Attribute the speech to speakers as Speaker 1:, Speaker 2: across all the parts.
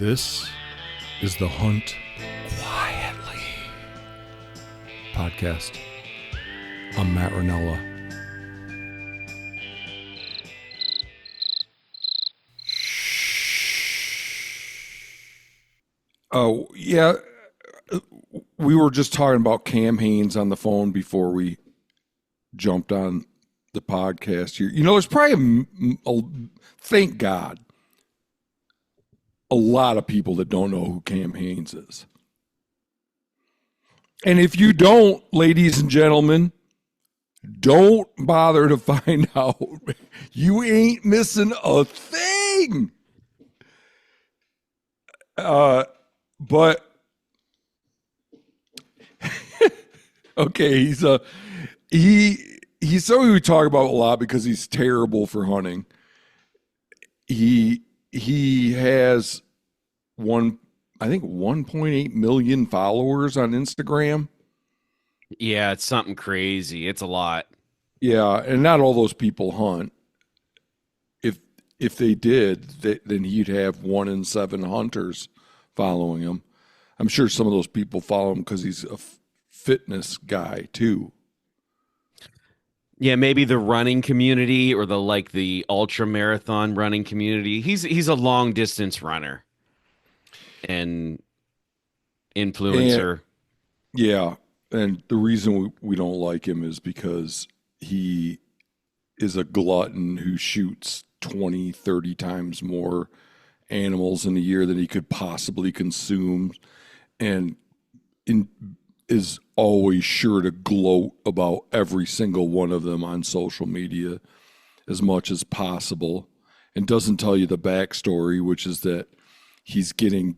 Speaker 1: This is the Hunt Quietly podcast. I'm Matt Rinella. Oh, yeah. We were just talking about Cam Hanes on the phone before we jumped on the podcast here. You know, there's probably, thank God, a lot of people that don't know who Cam Hanes is. And if you don't, ladies and gentlemen, don't bother to find out. You ain't missing a thing. But okay, he's somebody we talk about a lot because he's terrible for hunting. He has 1.8 million followers on Instagram.
Speaker 2: Yeah, it's something crazy. It's a lot.
Speaker 1: Yeah, and not all those people hunt. If they did, then he'd have 1 in 7 hunters following him. I'm sure some of those people follow him because he's a fitness guy too.
Speaker 2: Yeah, maybe the running community or the ultra marathon running community. He's a long distance runner and influencer.
Speaker 1: And the reason we don't like him is because he is a glutton who shoots 20, 30 times more animals in a year than he could possibly consume, and is always sure to gloat about every single one of them on social media as much as possible, and doesn't tell you the backstory, which is that he's getting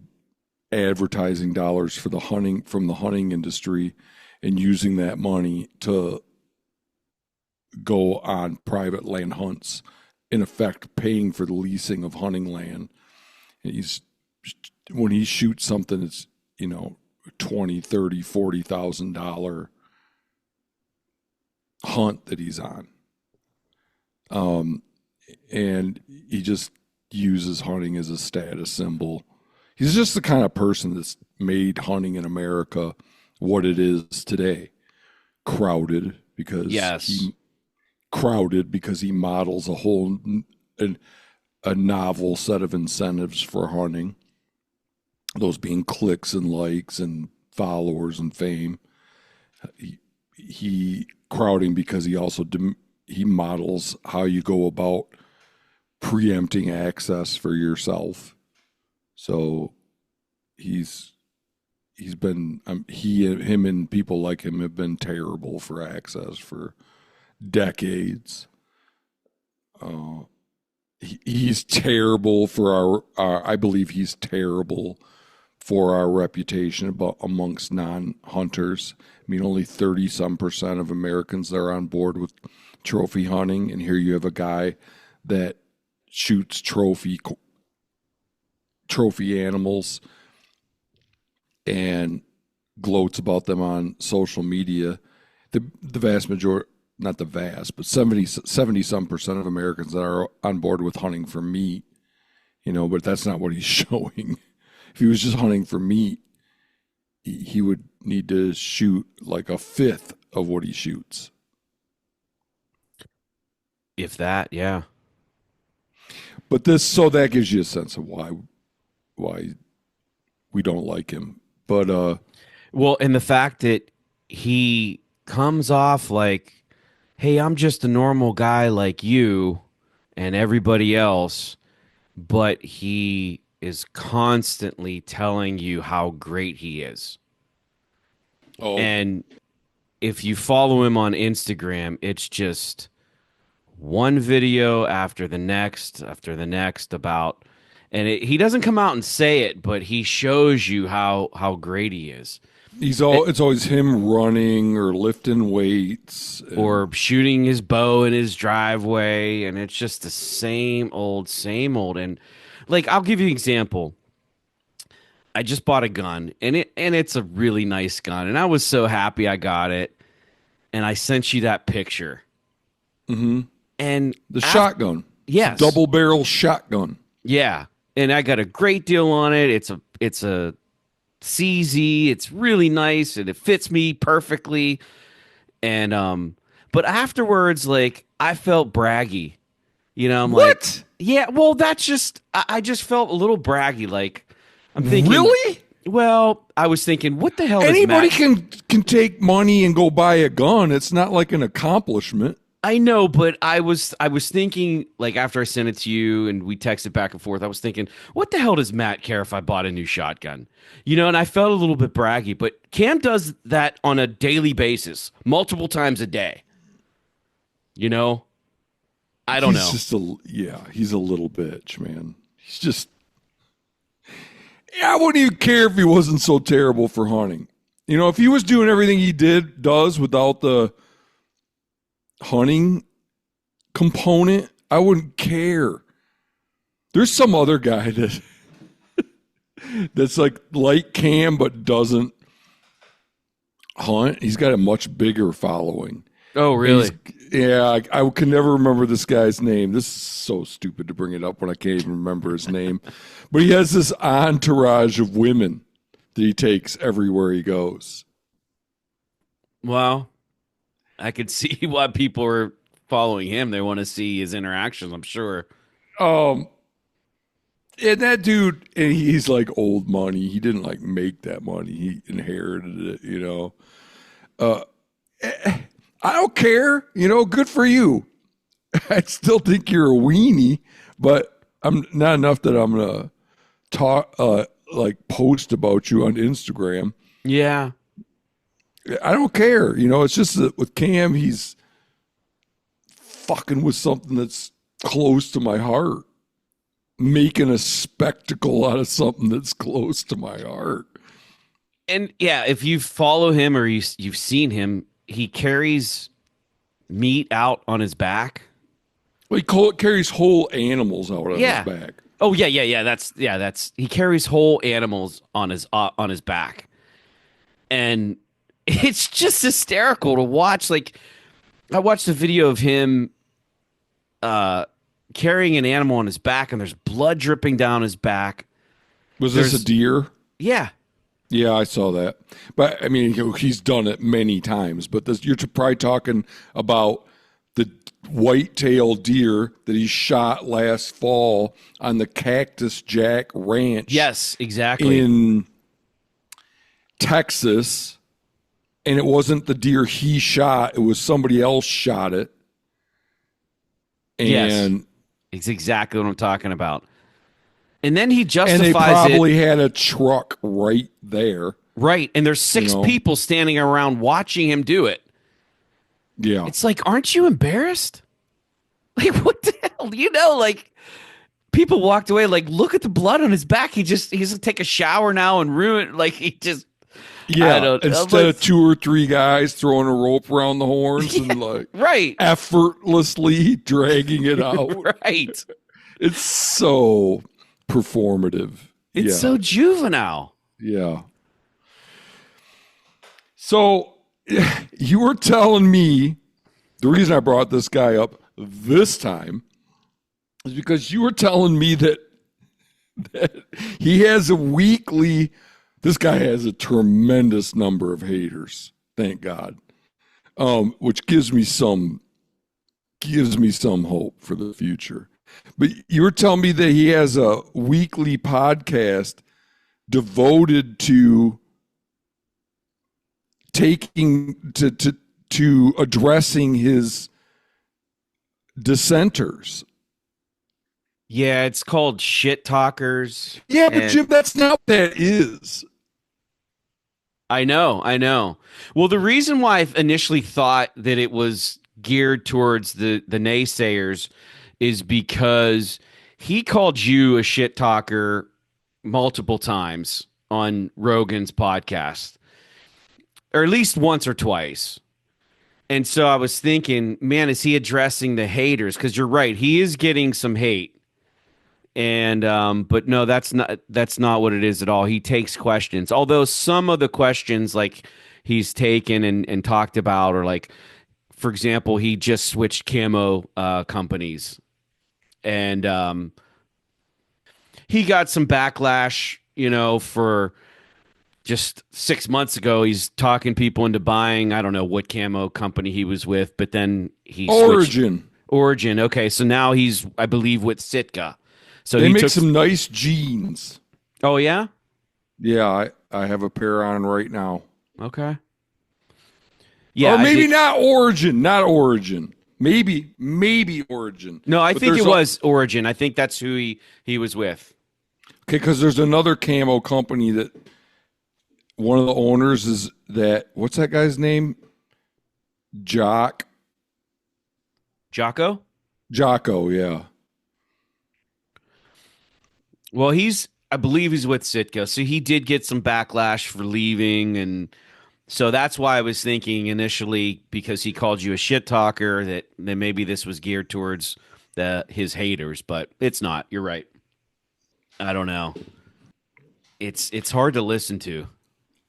Speaker 1: advertising dollars from the hunting industry and using that money to go on private land hunts, in effect paying for the leasing of hunting land. And when he shoots something, it's, $20,000, $30,000, $40,000 hunt that he's on. And he just uses hunting as a status symbol. He's just the kind of person that's made hunting in America what it is today. Crowded because he models a novel set of incentives for hunting. Those being clicks and likes and followers and fame. He crowding because he models how you go about preempting access for yourself. So him and people like him have been terrible for access for decades. He's terrible for I believe he's terrible for our reputation amongst non-hunters. I mean, only 30% of Americans are on board with trophy hunting, and here you have a guy that shoots trophy animals and gloats about them on social media. The vast majority, not the vast, but 70% of Americans are on board with hunting for meat, but that's not what he's showing. If he was just hunting for meat, he would need to shoot like a fifth of what he shoots.
Speaker 2: If that, yeah.
Speaker 1: But that gives you a sense of why we don't like him. But
Speaker 2: and the fact that he comes off like, hey, I'm just a normal guy like you and everybody else, but he is constantly telling you how great he is. Oh. And if you follow him on Instagram, it's just one video after the next about, and he doesn't come out and say it, but he shows you how great he is.
Speaker 1: It's always him running or lifting weights
Speaker 2: or shooting his bow in his driveway, and it's just the same old. And I'll give you an example. I just bought a gun, and it's a really nice gun, and I was so happy I got it. And I sent you that picture.
Speaker 1: Mm-hmm.
Speaker 2: And
Speaker 1: shotgun.
Speaker 2: Yes.
Speaker 1: Double barrel shotgun.
Speaker 2: Yeah. and I got a great deal on it. It's a CZ. It's really nice and it fits me perfectly. And but afterwards, like I felt braggy. I'm like,
Speaker 1: What?
Speaker 2: yeah, well, that's just I just felt a little braggy. Like I'm thinking,
Speaker 1: Really?
Speaker 2: well, I was thinking, what the hell does
Speaker 1: Anybody
Speaker 2: Matt?
Speaker 1: can take money and go buy a gun. It's not like an accomplishment.
Speaker 2: I know, but I was thinking like after I sent it to you and we texted back and forth, I was thinking, what the hell does Matt care if I bought a new shotgun? And I felt a little bit braggy, but Cam does that on a daily basis, multiple times a day. You know? I don't
Speaker 1: He's
Speaker 2: know.
Speaker 1: just he's a little bitch, man. He's just I wouldn't even care if he wasn't so terrible for hunting. If he was doing everything he does without the hunting component, I wouldn't care. There's some other guy that's like Cam but doesn't hunt. He's got a much bigger following.
Speaker 2: Oh,
Speaker 1: And
Speaker 2: really?
Speaker 1: I can never remember this guy's name. This is so stupid to bring it up when I can't even remember his name. But he has this entourage of women that he takes everywhere he goes.
Speaker 2: Well, I could see why people are following him. They want to see his interactions, I'm sure.
Speaker 1: Um, and that dude, and he's like old money. He didn't like make that money. He inherited it. Uh, I don't care. Good for you. I still think you're a weenie, but I'm not enough that I'm gonna talk like post about you on Instagram.
Speaker 2: Yeah.
Speaker 1: I don't care. It's just that with Cam, he's fucking with something that's close to my heart, making a spectacle out of something that's close to my heart.
Speaker 2: And yeah, if you follow him or you've seen him, he carries meat out on his back.
Speaker 1: Well, carries whole animals out on his
Speaker 2: Yeah.
Speaker 1: back.
Speaker 2: Oh yeah. That's he carries whole animals on his back. And it's just hysterical to watch. Like I watched a video of him uh carrying an animal on his back and there's blood dripping down his back.
Speaker 1: Was this a
Speaker 2: There's
Speaker 1: deer?
Speaker 2: yeah.
Speaker 1: Yeah, I saw that. But I mean, he's done it many times. But you're probably talking about the white-tailed deer that he shot last fall on the Cactus Jack Ranch
Speaker 2: Yes, exactly.
Speaker 1: in Texas. And it wasn't the deer he shot; it was somebody else shot it.
Speaker 2: Yes.
Speaker 1: And
Speaker 2: It's exactly what I'm talking about. And then he
Speaker 1: they
Speaker 2: justifies it.
Speaker 1: probably had a truck right there.
Speaker 2: Right. And there's six people standing around watching him do it.
Speaker 1: Yeah.
Speaker 2: It's like, aren't you embarrassed? Like, what the hell? Like people walked away, like, look at the blood on his back. He's gonna take a shower now and ruin like he just I
Speaker 1: Yeah,
Speaker 2: don't
Speaker 1: instead of two or three guys throwing a rope around the horns and like
Speaker 2: right.
Speaker 1: effortlessly dragging it out.
Speaker 2: Right.
Speaker 1: It's so performative.
Speaker 2: It's so juvenile.
Speaker 1: Yeah. So you were telling me the reason I brought this guy up this time is because you were telling me that he has a weekly. This guy has a tremendous number of haters, thank God, which gives me some hope for the future. But you were telling me that he has a weekly podcast devoted to to addressing his dissenters.
Speaker 2: Yeah, it's called Shit Talkers.
Speaker 1: Yeah, but Jim, that's not what that is.
Speaker 2: I know. Well, the reason why I initially thought that it was geared towards the naysayers is because he called you a shit talker multiple times on Rogan's podcast, or at least once or twice. And so I was thinking, man, is he addressing the haters? Because you're right, he is getting some hate. And but no, that's not what it is at all. He takes questions, although some of the questions like he's taken and talked about, or like, for example, he just switched camo companies, and he got some backlash, for just 6 months ago. He's talking people into buying, I don't know what camo company he was with, but then he switched.
Speaker 1: Origin.
Speaker 2: Origin. Okay, so now he's, I believe, with Sitka. So
Speaker 1: They
Speaker 2: he
Speaker 1: make
Speaker 2: took.
Speaker 1: some nice jeans.
Speaker 2: Oh yeah.
Speaker 1: Yeah, I have a pair on right now.
Speaker 2: Okay.
Speaker 1: Or
Speaker 2: Yeah, I
Speaker 1: maybe
Speaker 2: did.
Speaker 1: not Origin, not Origin. Maybe Origin.
Speaker 2: No, I
Speaker 1: But
Speaker 2: think it
Speaker 1: there's a
Speaker 2: was Origin. I think that's who he was with.
Speaker 1: okay, because there's another camo company that one of the owners is that what's that guy's name? Jock
Speaker 2: Jocko.
Speaker 1: Jocko, yeah.
Speaker 2: Well, I believe he's with Sitka, so he did get some backlash for leaving, and so that's why I was thinking initially, because he called you a shit talker, that maybe this was geared towards his haters, but it's not. You're right. I don't know. It's hard to listen to.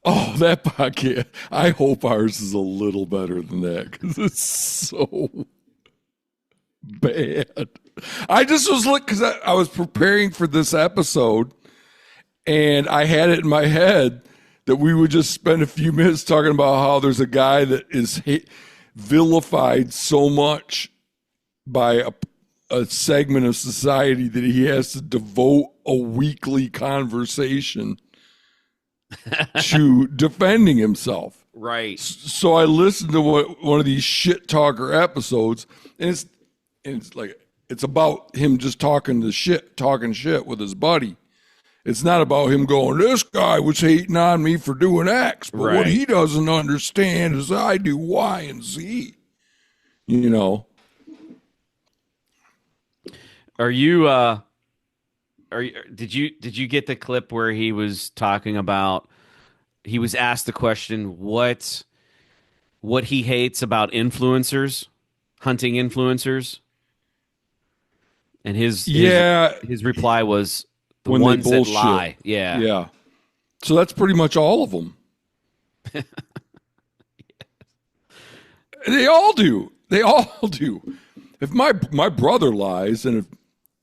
Speaker 1: Oh, that podcast. I hope ours is a little better than that because it's so bad. I just was like, because I was preparing for this episode and I had it in my head that we would just spend a few minutes talking about how there's a guy that is vilified so much by a segment of society that he has to devote a weekly conversation to defending himself.
Speaker 2: Right.
Speaker 1: So I listened to one of these shit talker episodes, and it's like it's about him just talking shit with his buddy. It's not about him going, this guy was hating on me for doing X, but what
Speaker 2: Right.
Speaker 1: he doesn't understand is I do Y and Z. You know,
Speaker 2: Are you did you get the clip where he was talking about, he was asked the question what he hates about influencers, hunting influencers, and
Speaker 1: yeah,
Speaker 2: his reply was the
Speaker 1: when they
Speaker 2: ones that
Speaker 1: bullshit.
Speaker 2: lie. Yeah.
Speaker 1: Yeah. So that's pretty much all of them. They all do. They all do. If my brother lies and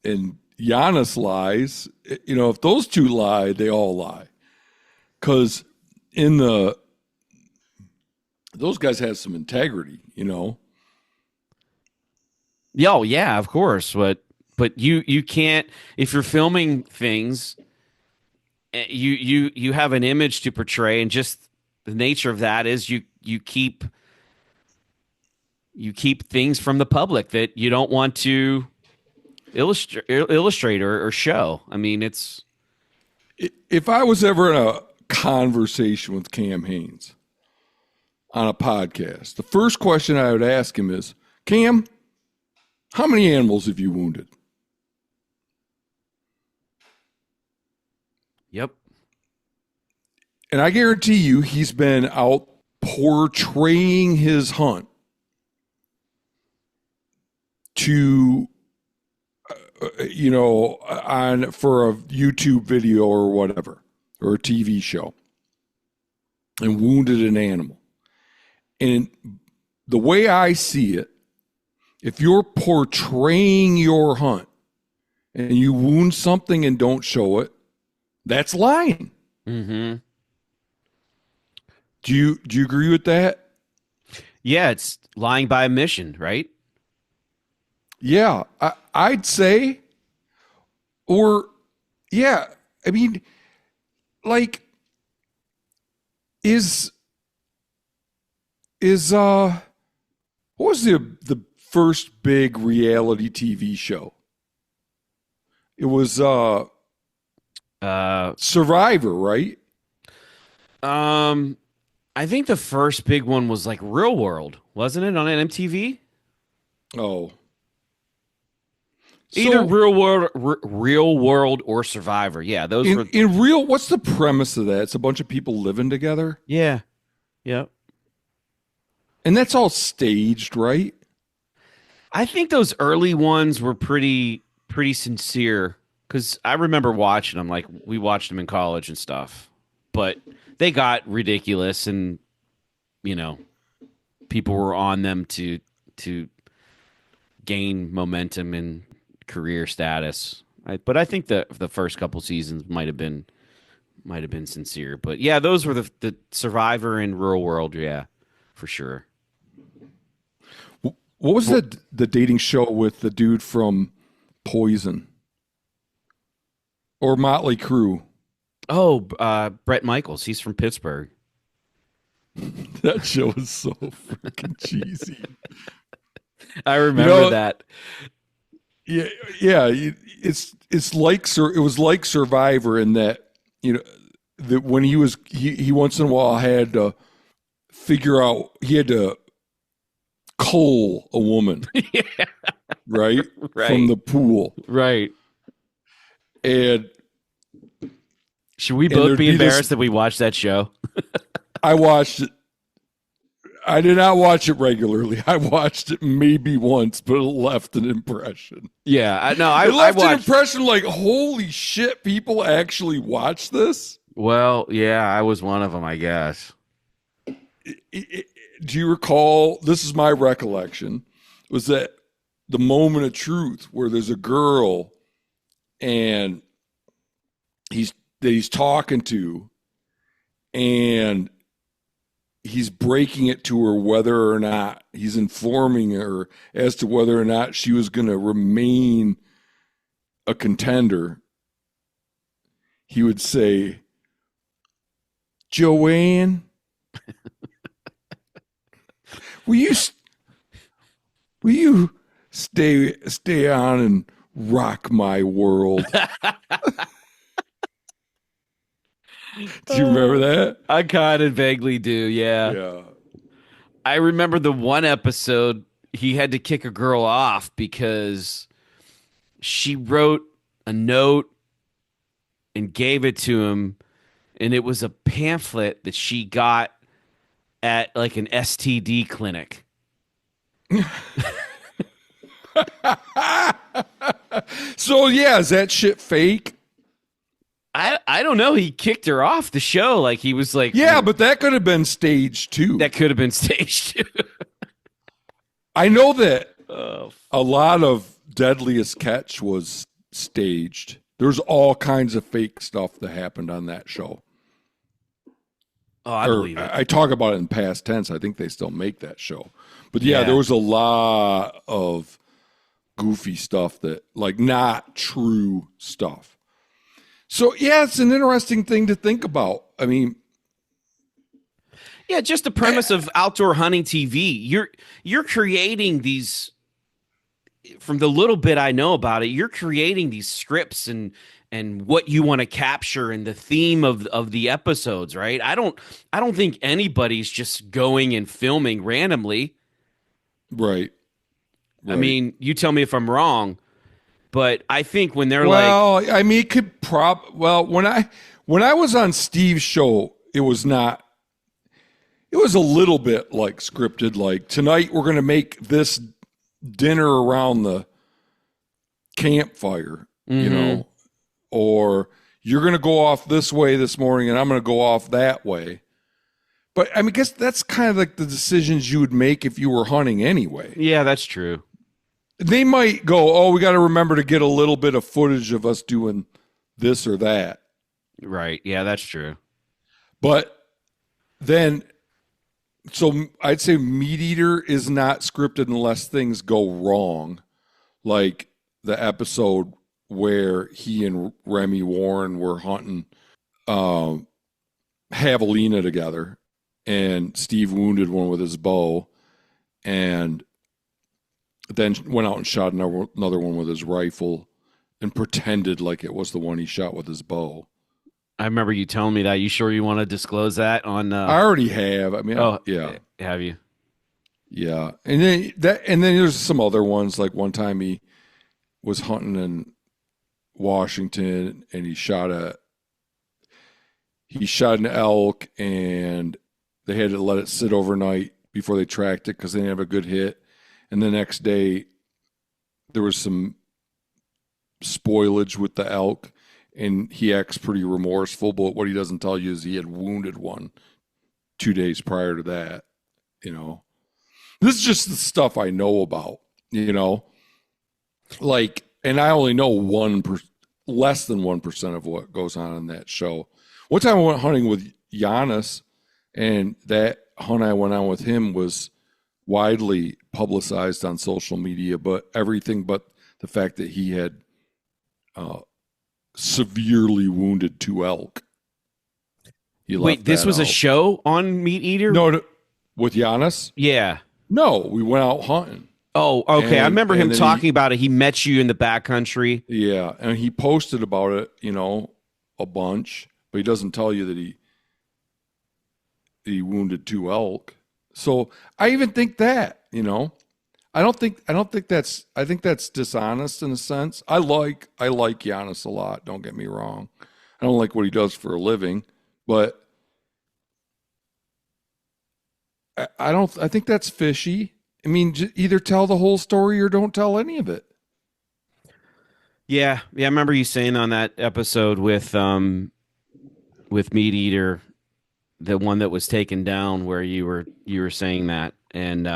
Speaker 1: Giannis lies, if those two lie, they all lie. Because in those guys have some integrity.
Speaker 2: Yeah, oh, yeah, of course. But you can't, if you're filming things, you have an image to portray, and just the nature of that is you keep things from the public that you don't want to illustrate or show. I mean, it's
Speaker 1: If I was ever in a conversation with Cam Haines on a podcast, the first question I would ask him is, Cam, how many animals have you wounded?
Speaker 2: yep.
Speaker 1: And I guarantee you he's been out portraying his hunt to on for a YouTube video or whatever, or a TV show, and wounded an animal. And the way I see it, if you're portraying your hunt and you wound something and don't show it, that's lying.
Speaker 2: Mm-hmm.
Speaker 1: Do you agree with that?
Speaker 2: Yeah, it's lying by omission, right?
Speaker 1: Yeah, I'd say, or yeah, I mean, like, is what was the first big reality TV show? It was
Speaker 2: Uh,
Speaker 1: Survivor, right?
Speaker 2: um, I think the first big one was like Real World, wasn't it, on MTV?
Speaker 1: Oh,
Speaker 2: Either
Speaker 1: so
Speaker 2: Real World or Survivor. Yeah, those
Speaker 1: in
Speaker 2: were.
Speaker 1: in real, what's the premise of that? It's a bunch of people living together,
Speaker 2: Yeah, yeah.
Speaker 1: and that's all staged, right?
Speaker 2: I think those early ones were pretty sincere, because I remember watching them. Like, we watched them in college and stuff, but they got ridiculous, and you know, people were on them to gain momentum and career status. But I think the first couple seasons might have been sincere. But yeah, those were the Survivor and Rural World. Yeah, for sure.
Speaker 1: What was
Speaker 2: Well,
Speaker 1: the dating show with the dude from Poison or Motley Crue?
Speaker 2: oh, Brett Michaels. He's from Pittsburgh.
Speaker 1: That show is so freaking cheesy.
Speaker 2: I
Speaker 1: You
Speaker 2: remember
Speaker 1: know,
Speaker 2: that.
Speaker 1: yeah, yeah. It's like it was like Survivor in that you know that when he once in a while had to figure out he had to cull a woman
Speaker 2: Yeah,
Speaker 1: right from
Speaker 2: right,
Speaker 1: the pool,
Speaker 2: right.
Speaker 1: and
Speaker 2: Should we
Speaker 1: and
Speaker 2: both
Speaker 1: there'd
Speaker 2: be
Speaker 1: be this.
Speaker 2: embarrassed that we watched that show?
Speaker 1: I watched it. I did not watch it regularly. I watched it maybe once, but it left an impression.
Speaker 2: Yeah, no,
Speaker 1: It
Speaker 2: I
Speaker 1: left an
Speaker 2: watched.
Speaker 1: impression like, holy shit, people actually watch this?
Speaker 2: Well, yeah, I was one of them, I guess.
Speaker 1: Do you recall? This is my recollection. Was that the moment of truth where there's a girl and he's talking to, and he's breaking it to her whether or not he's informing her as to whether or not she was going to remain a contender. He would say, Joanne, will you will you stay on and rock my world? Do you remember that?
Speaker 2: I kind of vaguely do, yeah.
Speaker 1: Yeah.
Speaker 2: I remember the one episode he had to kick a girl off because she wrote a note and gave it to him, and it was a pamphlet that she got at like an STD clinic.
Speaker 1: So yeah, is that shit fake?
Speaker 2: I don't know. He kicked her off the show. Like he was like,
Speaker 1: Yeah, but that could have been staged too.
Speaker 2: that could have been staged.
Speaker 1: I know that
Speaker 2: Oh,
Speaker 1: a lot of Deadliest Catch was staged. There's all kinds of fake stuff that happened on that show.
Speaker 2: I
Speaker 1: Or
Speaker 2: believe it.
Speaker 1: I talk about it in past tense. I think they still make that show. But yeah,
Speaker 2: Yeah.
Speaker 1: there was a lot of goofy stuff that, like, not true stuff. So yeah, it's an interesting thing to think about. I mean,
Speaker 2: Yeah, just the premise of outdoor hunting TV. You're creating these from the little bit I know about it, you're creating these scripts and what you want to capture and the theme of the episodes, right? I don't think anybody's just going and filming randomly.
Speaker 1: right,
Speaker 2: I
Speaker 1: right.
Speaker 2: mean, you tell me if I'm wrong, but I think when they're like,
Speaker 1: Well, I mean, it could well, when I was on Steve's show, it was not. It was a little bit like scripted. Like, tonight we're going to make this dinner around the campfire, you know, or you're going to go off this way this morning and I'm going to go off that way. But I mean, I guess that's kind of like the decisions you would make if you were hunting anyway.
Speaker 2: yeah, that's true.
Speaker 1: They might go, oh, we got to remember to get a little bit of footage of us doing this or that.
Speaker 2: Right. Yeah, that's true.
Speaker 1: But then, so I'd say Meat Eater is not scripted unless things go wrong, like the episode where he and Remy Warren were hunting javelina together, and Steve wounded one with his bow, and then went out and shot another one with his rifle, and pretended like it was the one he shot with his bow.
Speaker 2: I remember you telling me that. You sure you want to disclose that on
Speaker 1: I already have. I mean, yeah.
Speaker 2: have you?
Speaker 1: Yeah, and then there's some other ones. Like one time he was hunting in Washington and he shot an elk, and they had to let it sit overnight before they tracked it because they didn't have a good hit. And the next day there was some spoilage with the elk, and he acts pretty remorseful. But what he doesn't tell you is he had wounded one 2 days prior to that. You know. This is just the stuff I know about, you know, like, and I only know less than 1% of what goes on in that show. One time I went hunting with Giannis, and that hunt I went on with him was widely publicized on social media, but everything but the fact that he had uh, severely wounded two elk. He
Speaker 2: Wait,
Speaker 1: left
Speaker 2: this
Speaker 1: that
Speaker 2: was a
Speaker 1: out.
Speaker 2: show on Meat Eater?
Speaker 1: No, with Giannis?
Speaker 2: Yeah.
Speaker 1: No, we went out hunting.
Speaker 2: Oh, okay. I remember him
Speaker 1: Then
Speaker 2: talking about it. He met you in the backcountry.
Speaker 1: yeah, and he posted about it, a bunch, but he doesn't tell you that he wounded two elk. So I even think that. I think that's dishonest in a sense. I like Giannis a lot, don't get me wrong. I don't like what he does for a living, but I think that's fishy. I mean, either tell the whole story or don't tell any of it.
Speaker 2: Yeah. Yeah, I remember you saying on that episode with Meat Eater, the one that was taken down where you were saying that, and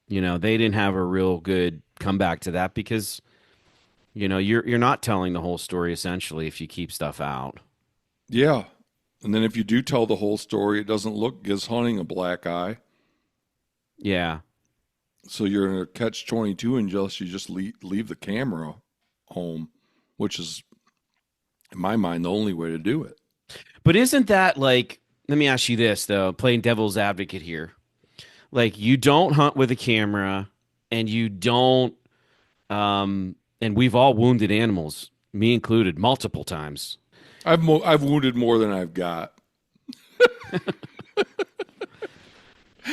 Speaker 2: they didn't have a real good comeback to that because you're not telling the whole story essentially if you keep stuff out.
Speaker 1: Yeah. And then if you do tell the whole story, it doesn't gives hunting a black eye.
Speaker 2: Yeah.
Speaker 1: So you're in a catch-22 unless you just leave the camera home, which is, in my mind, the only way to do it.
Speaker 2: But isn't that like, let me ask you this though, playing devil's advocate here. Like you don't hunt with a camera and you don't and we've all wounded animals, me included, multiple times.
Speaker 1: I've wounded more than I've got.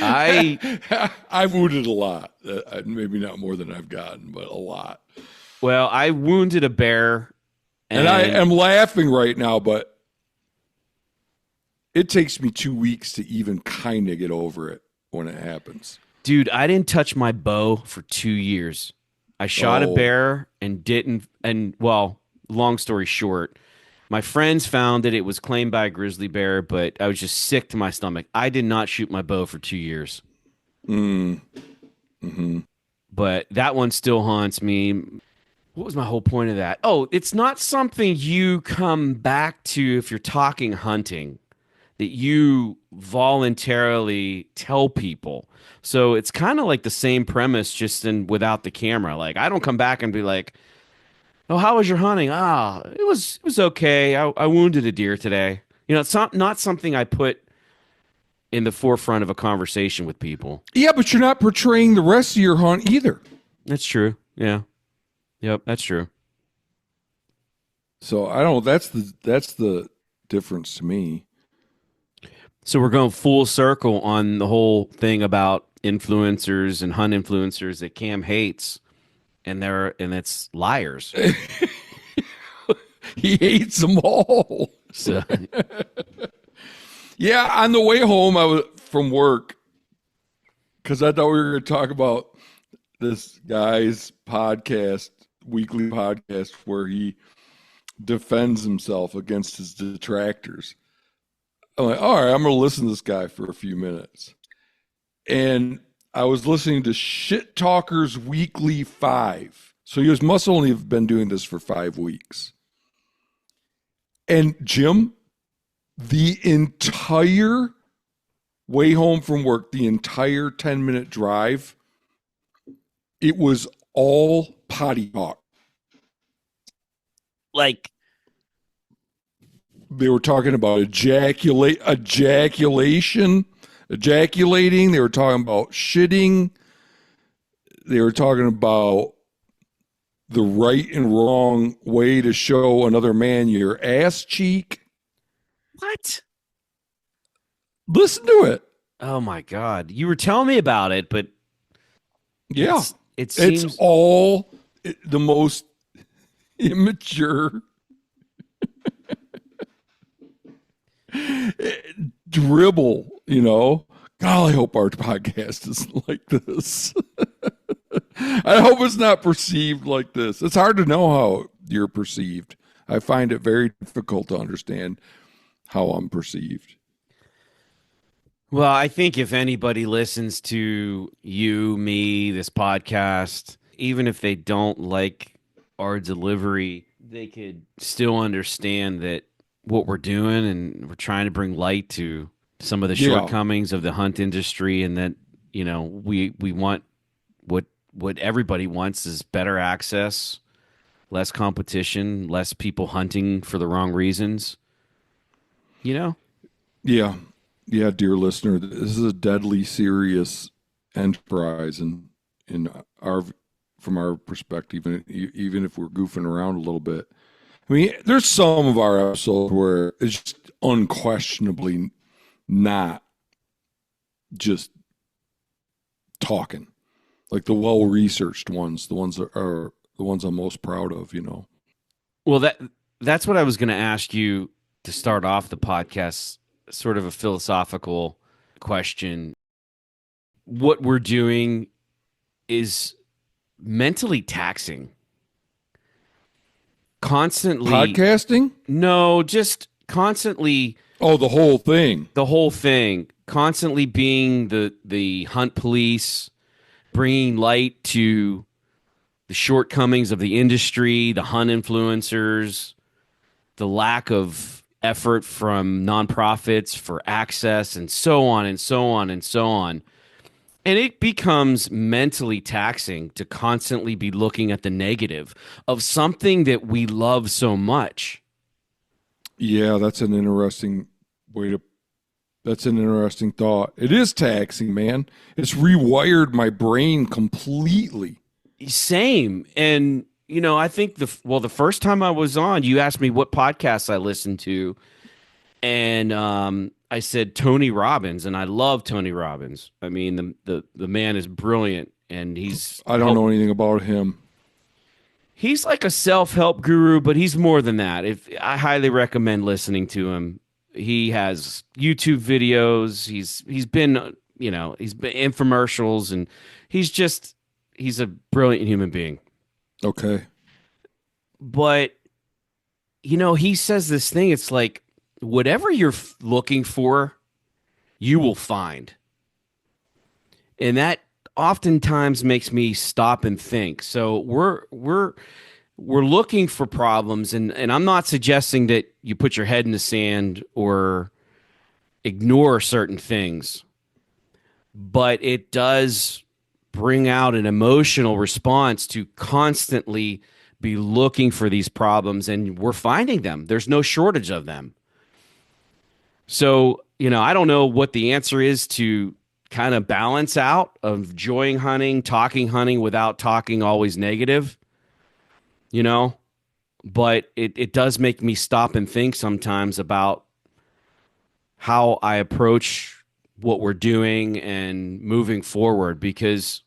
Speaker 1: I've wounded a lot. Maybe not more than I've gotten, but a lot.
Speaker 2: Well, I wounded a bear
Speaker 1: And I am laughing right now, but it takes me 2 weeks to even kind of get over it when it happens.
Speaker 2: dude, I didn't touch my bow for 2 years. I shot a
Speaker 1: Oh,
Speaker 2: bear and didn't, and well, long story short, my friends found that it was claimed by a grizzly bear, but I was just sick to my stomach. I did not shoot my bow for 2 years,
Speaker 1: mm, hmm
Speaker 2: but that one still haunts me. What was my whole point of that? Oh, it's not something you come back to if you're talking hunting that you voluntarily tell people. So it's kind of like the same premise, just in without the camera. Like I don't come back and be like, "Oh, how was your hunting?" Ah, it was okay. I wounded a deer today. It's not something I put in the forefront of a conversation with people.
Speaker 1: yeah, but you're not portraying the rest of your hunt either.
Speaker 2: That's true. Yeah. Yep. That's true.
Speaker 1: So I don't. That's the difference to me.
Speaker 2: So we're going full circle on the whole thing about influencers and hunt influencers that Cam hates, and it's liars.
Speaker 1: He hates them all.
Speaker 2: So
Speaker 1: Yeah, on the way home, I was from work because I thought we were going to talk about this guy's podcast, weekly podcast, where he defends himself against his detractors. I'm like, all right, I'm going to listen to this guy for a few minutes. And I was listening to Shit Talkers Weekly 5. So he must only have been doing this for 5 weeks. And Jim, the entire way home from work, the entire 10-minute drive, it was all potty talk.
Speaker 2: like
Speaker 1: They were talking about ejaculating. They were talking about shitting. They were talking about the right and wrong way to show another man your ass cheek.
Speaker 2: what?
Speaker 1: Listen to it.
Speaker 2: Oh my God. You were telling me about it, but
Speaker 1: Yeah.
Speaker 2: it seems
Speaker 1: It's all the most immature dribble, God, I hope our podcast isn't like this. I hope it's not perceived like this. It's hard to know how you're perceived. I find it very difficult to understand how I'm perceived.
Speaker 2: well, I think if anybody listens to you, me, this podcast, even if they don't like our delivery, they could still understand that what we're doing and we're trying to bring light to some of the
Speaker 1: Yeah.
Speaker 2: shortcomings of the hunt industry, and that we want what everybody wants is better access, less competition, less people hunting for the wrong reasons. You know?
Speaker 1: Yeah. Yeah, dear listener, this is a deadly serious enterprise, and in our from our perspective, and even if we're goofing around a little bit. I mean, there's some of our episodes where it's just unquestionably not just talking. Like the well-researched ones, the ones that are the ones I'm most proud of.
Speaker 2: Well, that's what I was going to ask you to start off the podcast, sort of a philosophical question. What we're doing is mentally taxing. Constantly,
Speaker 1: Podcasting?
Speaker 2: no, just constantly
Speaker 1: Oh, the whole thing.
Speaker 2: the whole thing, constantly being the hunt police, bringing light to the shortcomings of the industry, the hunt influencers, the lack of effort from nonprofits for access, and so on and so on and so on. And it becomes mentally taxing to constantly be looking at the negative of something that we love so much.
Speaker 1: Yeah, that's an interesting way to. That's an interesting thought. It is taxing, man. It's rewired my brain completely.
Speaker 2: Same. And I think the first time I was on, you asked me what podcasts I listened to, and I said Tony Robbins, and I love Tony Robbins. I mean, the man is brilliant, and
Speaker 1: I don't know anything about him.
Speaker 2: he's like a self-help guru, but he's more than that. If I highly recommend listening to him. He has YouTube videos. He's been infomercials, and he's a brilliant human being.
Speaker 1: Okay.
Speaker 2: But he says this thing. It's like whatever you're looking for, you will find, and that oftentimes makes me stop and think. So we're looking for problems, and I'm not suggesting that you put your head in the sand or ignore certain things, but it does bring out an emotional response to constantly be looking for these problems, and we're finding them. There's no shortage of them. So, I don't know what the answer is to kind of balance out of enjoying hunting, talking hunting without talking always negative. But it does make me stop and think sometimes about how I approach what we're doing and moving forward, because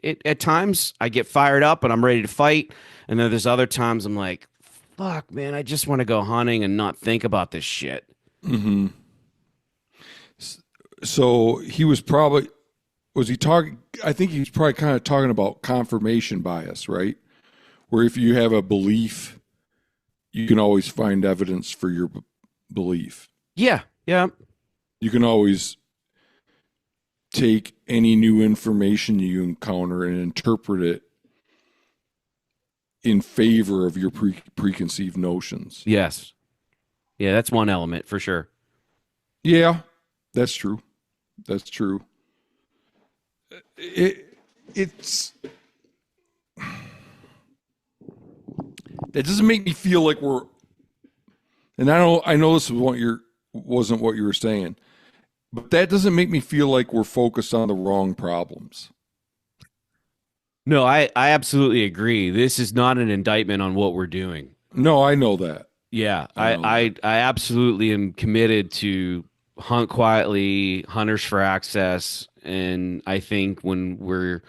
Speaker 2: at times I get fired up and I'm ready to fight, and then there's other times I'm like, fuck, man, I just want to go hunting and not think about this shit.
Speaker 1: Mm-hmm. So was he talking? I think he was probably kind of talking about confirmation bias, right? Where if you have a belief, you can always find evidence for your belief.
Speaker 2: Yeah, yeah.
Speaker 1: You can always take any new information you encounter and interpret it in favor of your preconceived notions.
Speaker 2: Yes. Yeah, that's one element for sure.
Speaker 1: Yeah, that's true. That's true. It's that doesn't make me feel like we're, and I know this wasn't what you were saying, but that doesn't make me feel like we're focused on the wrong problems.
Speaker 2: No, I absolutely agree. This is not an indictment on what we're doing.
Speaker 1: No, I know that.
Speaker 2: Yeah,
Speaker 1: I know that.
Speaker 2: I absolutely am committed to hunt quietly, hunters for access, and I think when we're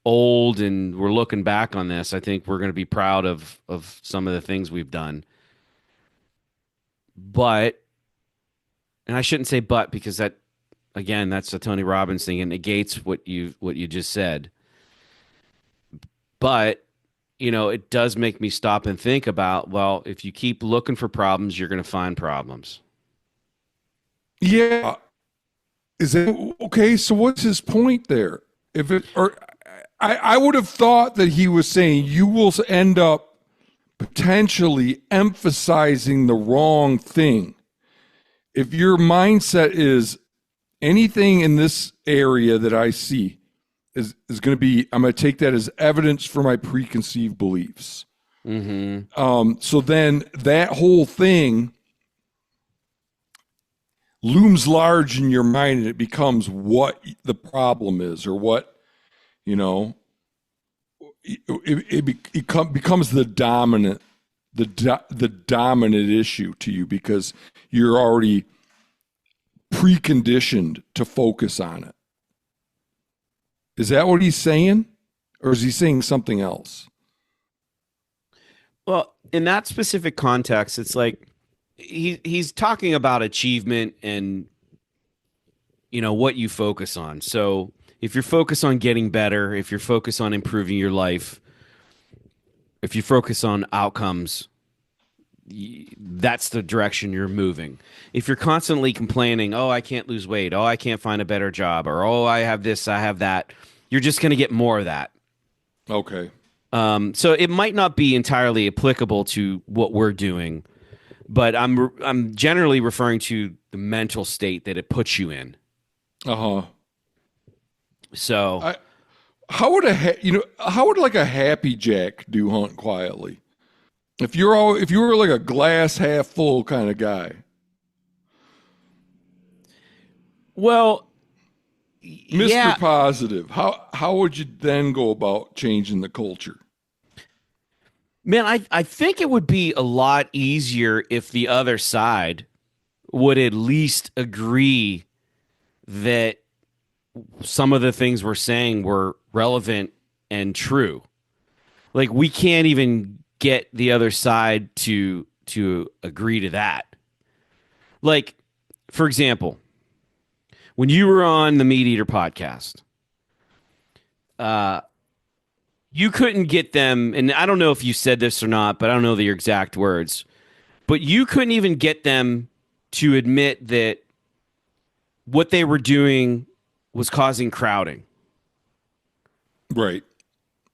Speaker 2: old and we're looking back on this, I think we're going to be proud of some of the things we've done. But, and I shouldn't say but, because that, again, that's a Tony Robbins thing and negates what you just said. But it does make me stop and think about, well, if you keep looking for problems, you're going to find problems.
Speaker 1: Yeah. Is that okay? So what's his point there? If it or I would have thought that he was saying you will end up potentially emphasizing the wrong thing. If your mindset is anything in this area that I see is going to be, I'm going to take that as evidence for my preconceived beliefs. So then that whole thing looms large in your mind, and it becomes what the problem is, or what, you know, it becomes the dominant, the dominant issue to you, because you're already preconditioned to focus on it. Is that what he's saying? Or is he saying something else?
Speaker 2: Well, in that specific context, it's like he's talking about achievement and what you focus on. So if you're focused on getting better, if you're focused on improving your life, if you focus on outcomes, that's the direction you're moving. If you're constantly complaining, oh, I can't lose weight, oh, I can't find a better job, or oh, I have this, I have that, you're just going to get more of that.
Speaker 1: Okay.
Speaker 2: So it might not be entirely applicable to what we're doing, but I'm generally referring to the mental state that it puts you in.
Speaker 1: Uh-huh.
Speaker 2: So
Speaker 1: how would like a happy jack do hunt quietly? If you were like a glass half full kind of guy.
Speaker 2: Well,
Speaker 1: Mr.
Speaker 2: yeah,
Speaker 1: Positive, how would you then go about changing the culture?
Speaker 2: man, I think it would be a lot easier if the other side would at least agree that some of the things we're saying were relevant and true. Like, we can't even get the other side to agree to that. Like, for example, when you were on the Meat Eater podcast, you couldn't get them, and I don't know if you said this or not, but I don't know your exact words, but you couldn't even get them to admit that what they were doing was causing crowding.
Speaker 1: Right.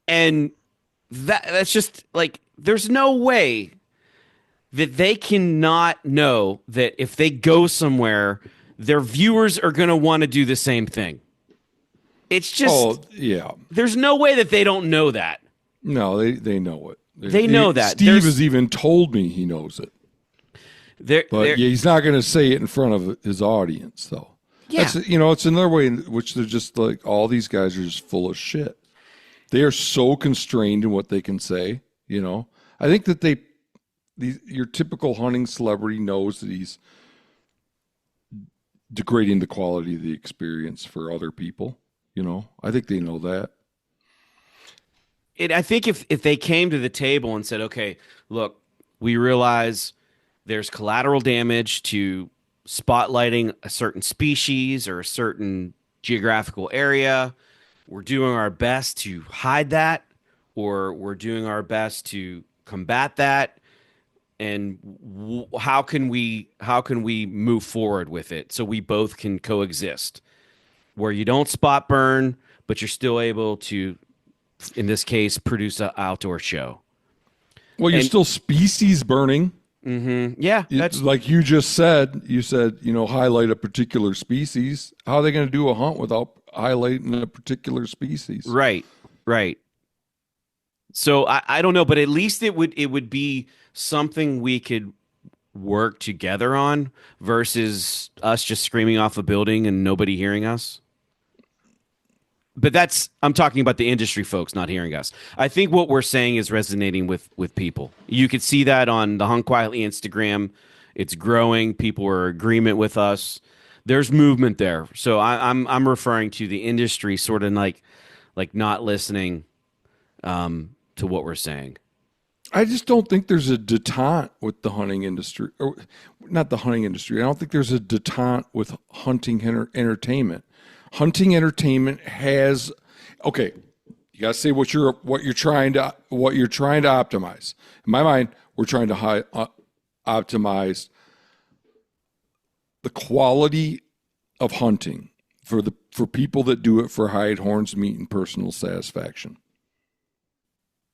Speaker 2: And that's just like, there's no way that they cannot know that if they go somewhere, their viewers are going to want to do the same thing. It's just,
Speaker 1: yeah.
Speaker 2: There's no way that they don't know that.
Speaker 1: No, they know it.
Speaker 2: They know that.
Speaker 1: Steve has even told me he knows it. But he's not going to say it in front of his audience, though.
Speaker 2: Yeah.
Speaker 1: It's another way in which they're just like, all these guys are just full of shit. They are so constrained in what they can say. I think that your typical hunting celebrity knows that he's degrading the quality of the experience for other people. I think they know that.
Speaker 2: I think if they came to the table and said, okay, look, we realize there's collateral damage to spotlighting a certain species or a certain geographical area. We're doing our best to hide that, or we're doing our best to combat that. And how can we move forward with it so we both can coexist, where you don't spot burn, but you're still able to, in this case, produce an outdoor show.
Speaker 1: Well, you're still species burning.
Speaker 2: Mm-hmm. Yeah,
Speaker 1: that's like you just said. You said, highlight a particular species. How are they going to do a hunt without highlighting a particular species?
Speaker 2: Right. So I don't know, but at least it would be something we could work together on versus us just screaming off a building and nobody hearing us. But I'm talking about the industry folks not hearing us. I think what we're saying is resonating with people. You could see that on the Hunt Quietly Instagram. It's growing. People are in agreement with us. There's movement there. So I'm referring to the industry sort of like not listening to what we're saying.
Speaker 1: I just don't think there's a detente with the hunting industry, or not the hunting industry. I don't think there's a detente with hunting entertainment. Hunting entertainment has, okay, you got to say what you're trying to optimize. In my mind, we're trying to optimize the quality of hunting for people that do it for hide, horns, meat, and personal satisfaction.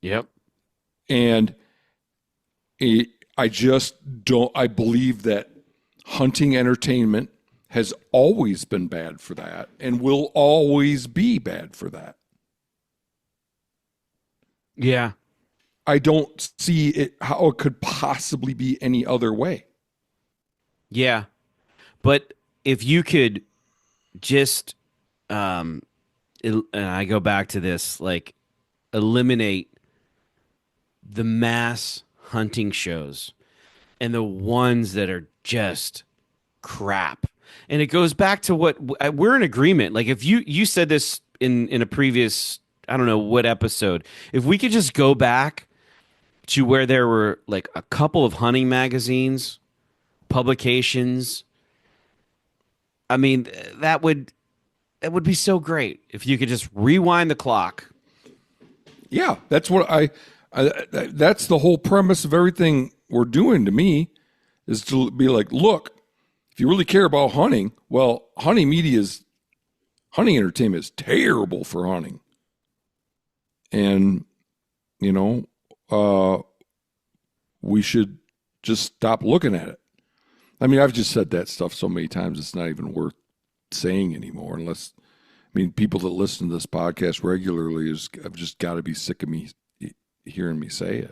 Speaker 2: Yep.
Speaker 1: And It, I just don't. I believe that hunting entertainment has always been bad for that and will always be bad for that.
Speaker 2: Yeah.
Speaker 1: I don't see it how it could possibly be any other way.
Speaker 2: Yeah. But if you could just and I go back to this, like, eliminate the mass hunting shows and the ones that are just crap. And it goes back to what we're in agreement. Like, if you said this in a previous, I don't know what episode, if we could just go back to where there were like a couple of hunting magazines, publications, I mean, that would be so great if you could just rewind the clock.
Speaker 1: Yeah, that's what that's the whole premise of everything we're doing to me is to be like, look, if you really care about hunting, well, hunting entertainment is terrible for hunting. And, you know, uh, we should just stop looking at it. I mean, I've just said that stuff so many times, it's not even worth saying anymore unless, I mean, people that listen to this podcast regularly have just got to be sick of me hearing me say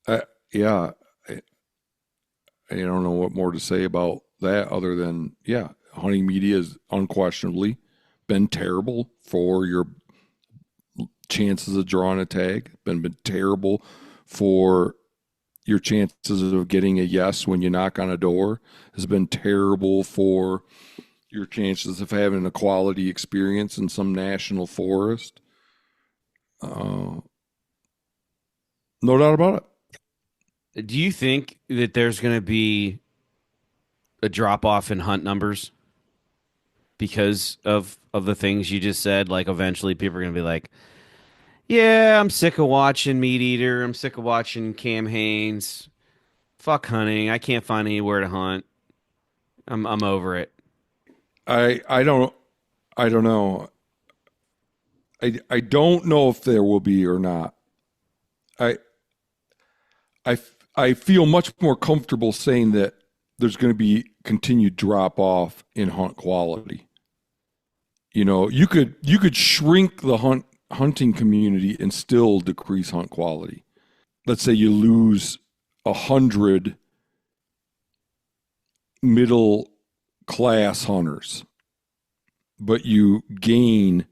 Speaker 1: it. Yeah, I don't know what more to say about that other than, yeah, hunting media has unquestionably been terrible for your chances of drawing a tag, been terrible for your chances of getting a yes when you knock on a door, has been terrible for your chances of having a quality experience in some national forest. Uh, no doubt about it.
Speaker 2: Do you think that there's going to be a drop off in hunt numbers because of the things you just said? Like, eventually people are going to be like, "Yeah, I'm sick of watching Meat Eater. I'm sick of watching Cam Haines. Fuck hunting. I can't find anywhere to hunt. I'm over it."
Speaker 1: I don't know. I don't know if there will be or not. I I I feel much more comfortable saying that there's going to be continued drop off in hunt quality. You know, you could shrink the hunting community and still decrease hunt quality. Let's say you lose 100 middle class hunters, but you gain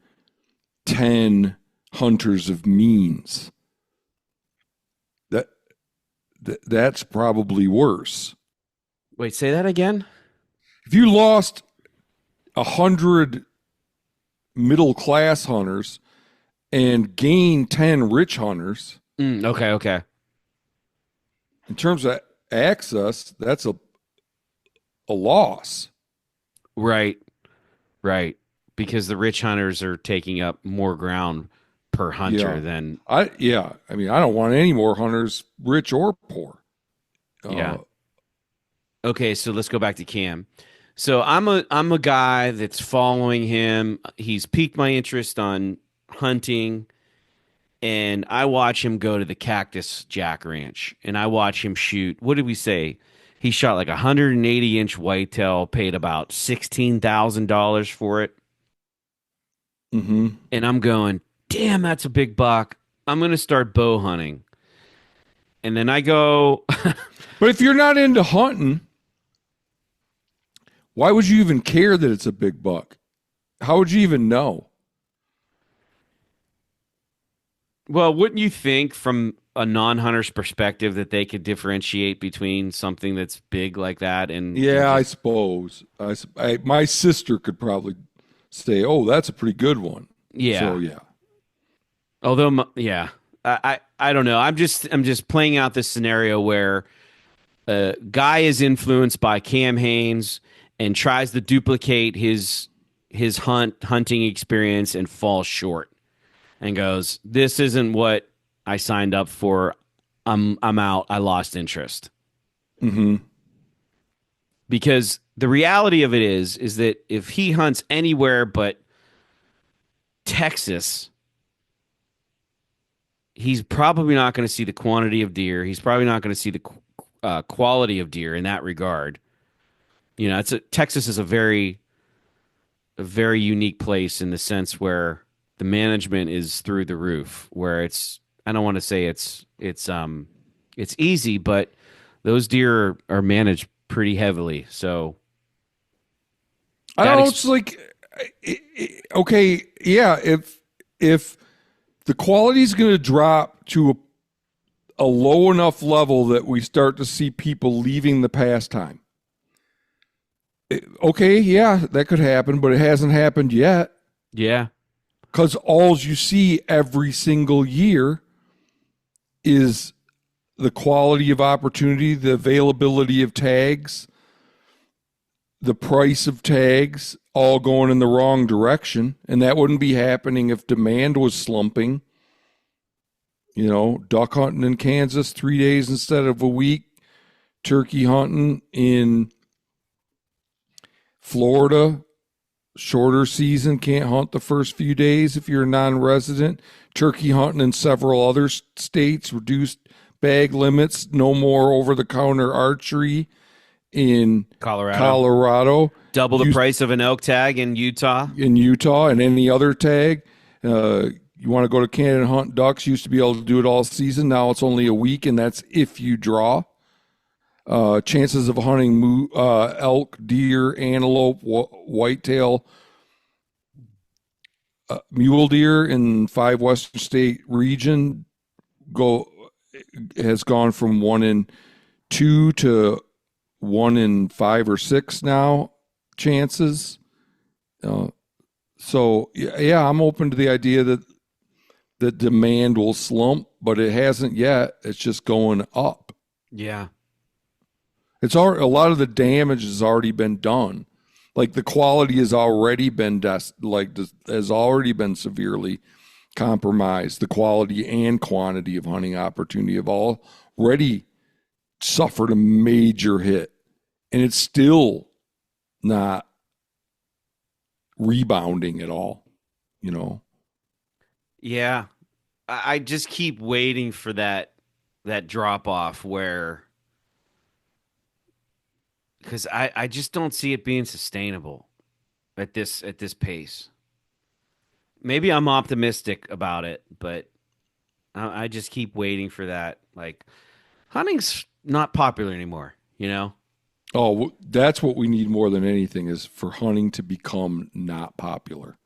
Speaker 1: 10 hunters of means. That, that's probably worse.
Speaker 2: Wait, say that again?
Speaker 1: If you lost 100 middle class hunters and gain 10 rich hunters,
Speaker 2: Okay, okay.
Speaker 1: in terms of access, that's a loss.
Speaker 2: Right, right. Because the rich hunters are taking up more ground per
Speaker 1: Yeah.
Speaker 2: hunter than,
Speaker 1: I mean, I don't want any more hunters, rich or poor.
Speaker 2: yeah.
Speaker 1: Uh,
Speaker 2: Okay, so let's go back to Cam. So I'm a guy that's following him. He's piqued my interest on hunting, and I watch him go to the Cactus Jack Ranch, and I watch him shoot. What did we say? He shot like a 180-inch whitetail, paid about $16,000 for it,
Speaker 1: mm-hmm.
Speaker 2: and I'm going, damn, that's a big buck. I'm gonna start bow hunting, and then I go,
Speaker 1: But if you're not into hunting, why would you even care that it's a big buck? How would you even know?
Speaker 2: well, wouldn't you think from a non-hunter's perspective that they could differentiate between something that's big like that and
Speaker 1: Yeah, I
Speaker 2: just
Speaker 1: suppose. My sister could probably say, "Oh, that's a pretty good one." So
Speaker 2: yeah.
Speaker 1: yeah.
Speaker 2: Although yeah, I don't know. I'm just playing out this scenario where a guy is influenced by Cam Haines and tries to duplicate his hunting experience and falls short and goes, "This isn't what I signed up for. I'm out. I lost interest."
Speaker 1: Mm-hmm.
Speaker 2: Because the reality of it is that if he hunts anywhere but Texas, he's probably not going to see the quantity of deer. He's probably not going to see the quality of deer in that regard. Texas is a very unique place in the sense where the management is through the roof. Where I don't want to say it's easy, but those deer are managed pretty heavily. So
Speaker 1: I
Speaker 2: that
Speaker 1: don't know.
Speaker 2: ex-
Speaker 1: It's like, okay, yeah. If the quality is going to drop to a low enough level that we start to see people leaving the pastime, okay, yeah, that could happen, but it hasn't happened yet
Speaker 2: yeah,
Speaker 1: because all you see every single year is the quality of opportunity, the availability of tags, the price of tags all going in the wrong direction. And that wouldn't be happening if demand was slumping. You know, duck hunting in Kansas 3 days instead of a week, turkey hunting in Florida, shorter season, can't hunt the first few days if you're a non-resident. Turkey hunting in several other states, reduced bag limits, no more over-the-counter archery in
Speaker 2: Colorado.
Speaker 1: Colorado,
Speaker 2: Double the price of an elk tag in Utah.
Speaker 1: in Utah, and any other tag. You want to go to Canada and hunt ducks, used to be able to do it all season. Now it's only a week, and that's if you draw. Chances of hunting elk, deer, antelope, whitetail, mule deer in 5 western state region go has gone from 1 in 2 to 1 in 5 or 6 now chances. So yeah, I'm open to the idea that the demand will slump, but it hasn't yet. It's just going up.
Speaker 2: Yeah.
Speaker 1: It's already, a lot of the damage has already been done. Like the quality has already been has already been severely compromised. The quality and quantity of hunting opportunity have already suffered a major hit, and it's still not rebounding at all. You know.
Speaker 2: Yeah. I just keep waiting for that drop off where because I just don't see it being sustainable at this pace. Maybe I'm optimistic about it, but I just keep waiting for that. Like hunting's not popular anymore, you know?
Speaker 1: Oh, that's what we need more than anything is for hunting to become not popular.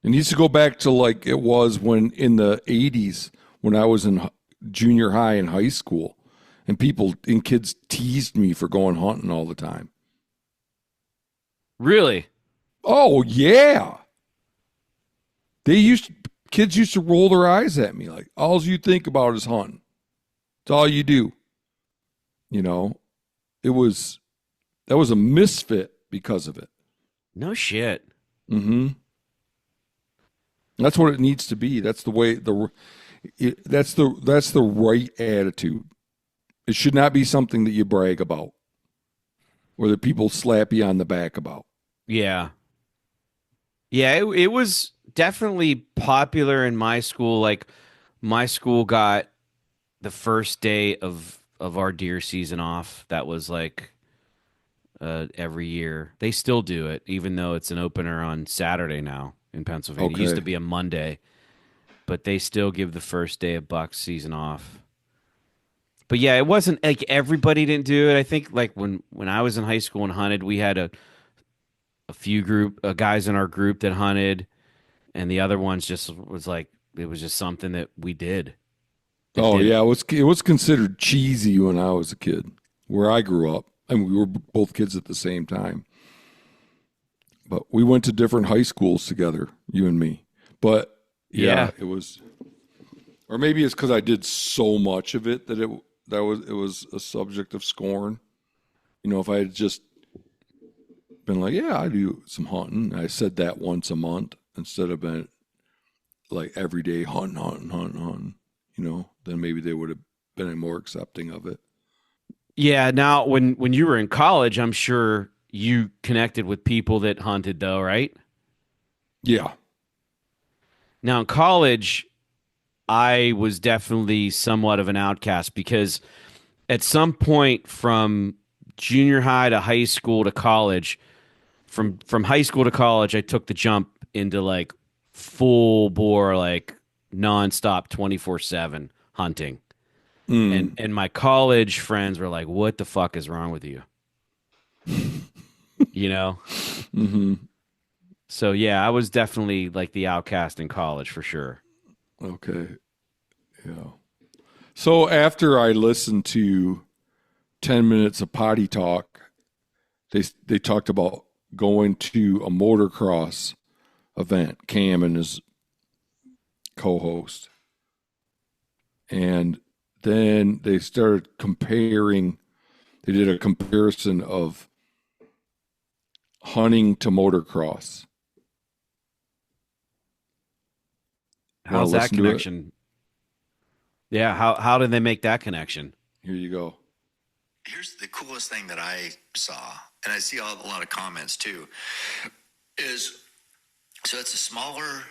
Speaker 1: It needs to go back to like it was when in the 80s when I was in junior high and high school and people and kids teased me for going hunting all the time.
Speaker 2: Really?
Speaker 1: Oh, yeah. Kids used to roll their eyes at me like all you think about is hunting. It's all you do. You know, that was a misfit because of it.
Speaker 2: No shit.
Speaker 1: Mm-hmm. That's what it needs to be. That's the way that's the right attitude. It should not be something that you brag about or that people slap you on the back about.
Speaker 2: Yeah. Yeah, it was definitely popular in my school. Like my school got the first day of our deer season off. That was like every year. They still do it, even though it's an opener on Saturday now in Pennsylvania. It used to
Speaker 1: Okay.
Speaker 2: be a Monday, but they still give the first day of buck season off. But yeah, it wasn't like everybody didn't do it. I think like when I was in high school and hunted, we had a few group guys in our group that hunted, and the other ones just was like it was just something that we did. That
Speaker 1: Oh
Speaker 2: did
Speaker 1: yeah, it was considered cheesy when I was a kid, where I grew up. I mean, we were both kids at the same time, but we went to different high schools together, you and me. But yeah,
Speaker 2: Yeah.
Speaker 1: it was, or maybe it's because I did so much of it that it was a subject of scorn. You know, if I had just been like, yeah, I do some hunting, I said that once a month instead of been like every day hunting. You know, then maybe they would have been more accepting of it.
Speaker 2: Yeah, now when you were in college, I'm sure you connected with people that hunted though, right?
Speaker 1: Yeah.
Speaker 2: Now in college, I was definitely somewhat of an outcast because at some point from junior high to high school to college, from high school to college, I took the jump into like full bore, like nonstop 24/7 hunting.
Speaker 1: Mm.
Speaker 2: And my college friends were like, "What the fuck is wrong with you?" You know?
Speaker 1: Hmm.
Speaker 2: So yeah, I was definitely like the outcast in college for sure.
Speaker 1: Okay. Yeah. So after I listened to 10 minutes of potty talk, they talked about going to a motocross event, Cam and his co-host. And then they started comparing, they did a comparison of hunting to motocross. Want to
Speaker 2: How's that
Speaker 1: listen to it?
Speaker 2: connection? Yeah, how did they make that connection?
Speaker 1: Here you go.
Speaker 3: Here's the coolest thing that I saw, and I see a lot of comments too, is so it's a smaller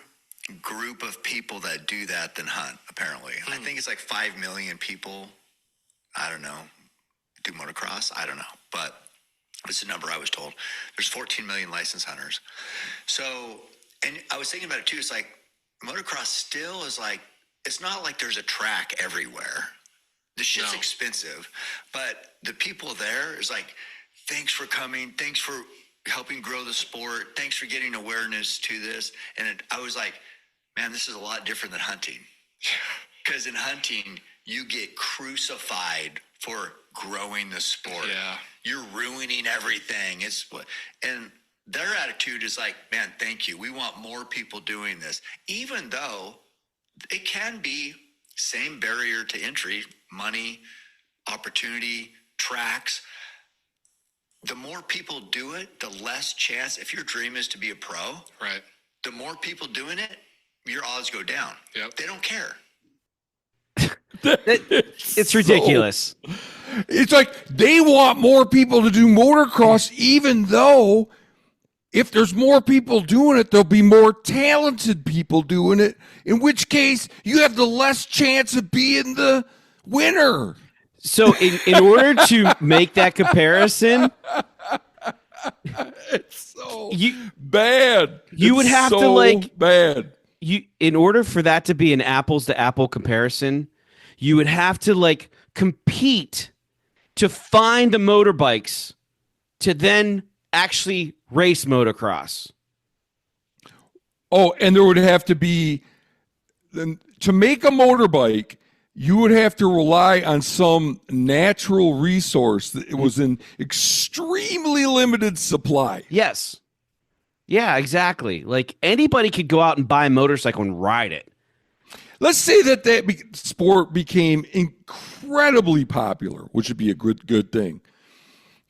Speaker 3: group of people that do that than hunt, apparently. I think it's like 5 million people, I don't know, do motocross. I don't know. But it's the number I was told. There's 14 million licensed hunters. So, and I was thinking about it too. It's like motocross still is like, it's not like there's a track everywhere. The shit's expensive, but the people there is like, thanks for coming. Thanks for helping grow the sport. Thanks for getting awareness to this. And I was like, man, this is a lot different than hunting. Because in hunting, you get crucified for growing the sport.
Speaker 4: Yeah.
Speaker 3: You're ruining everything. And their attitude is like, man, thank you. We want more people doing this. Even though it can be same barrier to entry, money, opportunity, tracks. The more people do it, the less chance, if your dream is to be a pro,
Speaker 4: Right.
Speaker 3: the more people doing it, your odds go down.
Speaker 4: Yep.
Speaker 3: They don't care.
Speaker 2: It's ridiculous.
Speaker 1: It's like they want more people to do motocross, even though if there's more people doing it, there'll be more talented people doing it, in which case you have the less chance of being the winner.
Speaker 2: So in order to make that comparison,
Speaker 1: It's so
Speaker 2: you
Speaker 1: bad.
Speaker 2: you would
Speaker 1: It's
Speaker 2: have to
Speaker 1: so
Speaker 2: like
Speaker 1: bad.
Speaker 2: you in order for that to be an apples to apple comparison, you would have to like compete to find the motorbikes to then actually race motocross.
Speaker 1: Oh, and there would have to be then to make a motorbike, you would have to rely on some natural resource that it was in extremely limited supply.
Speaker 2: Yes. Yeah, exactly. Like anybody could go out and buy a motorcycle and ride it.
Speaker 1: Let's say that sport became incredibly popular, which would be a good thing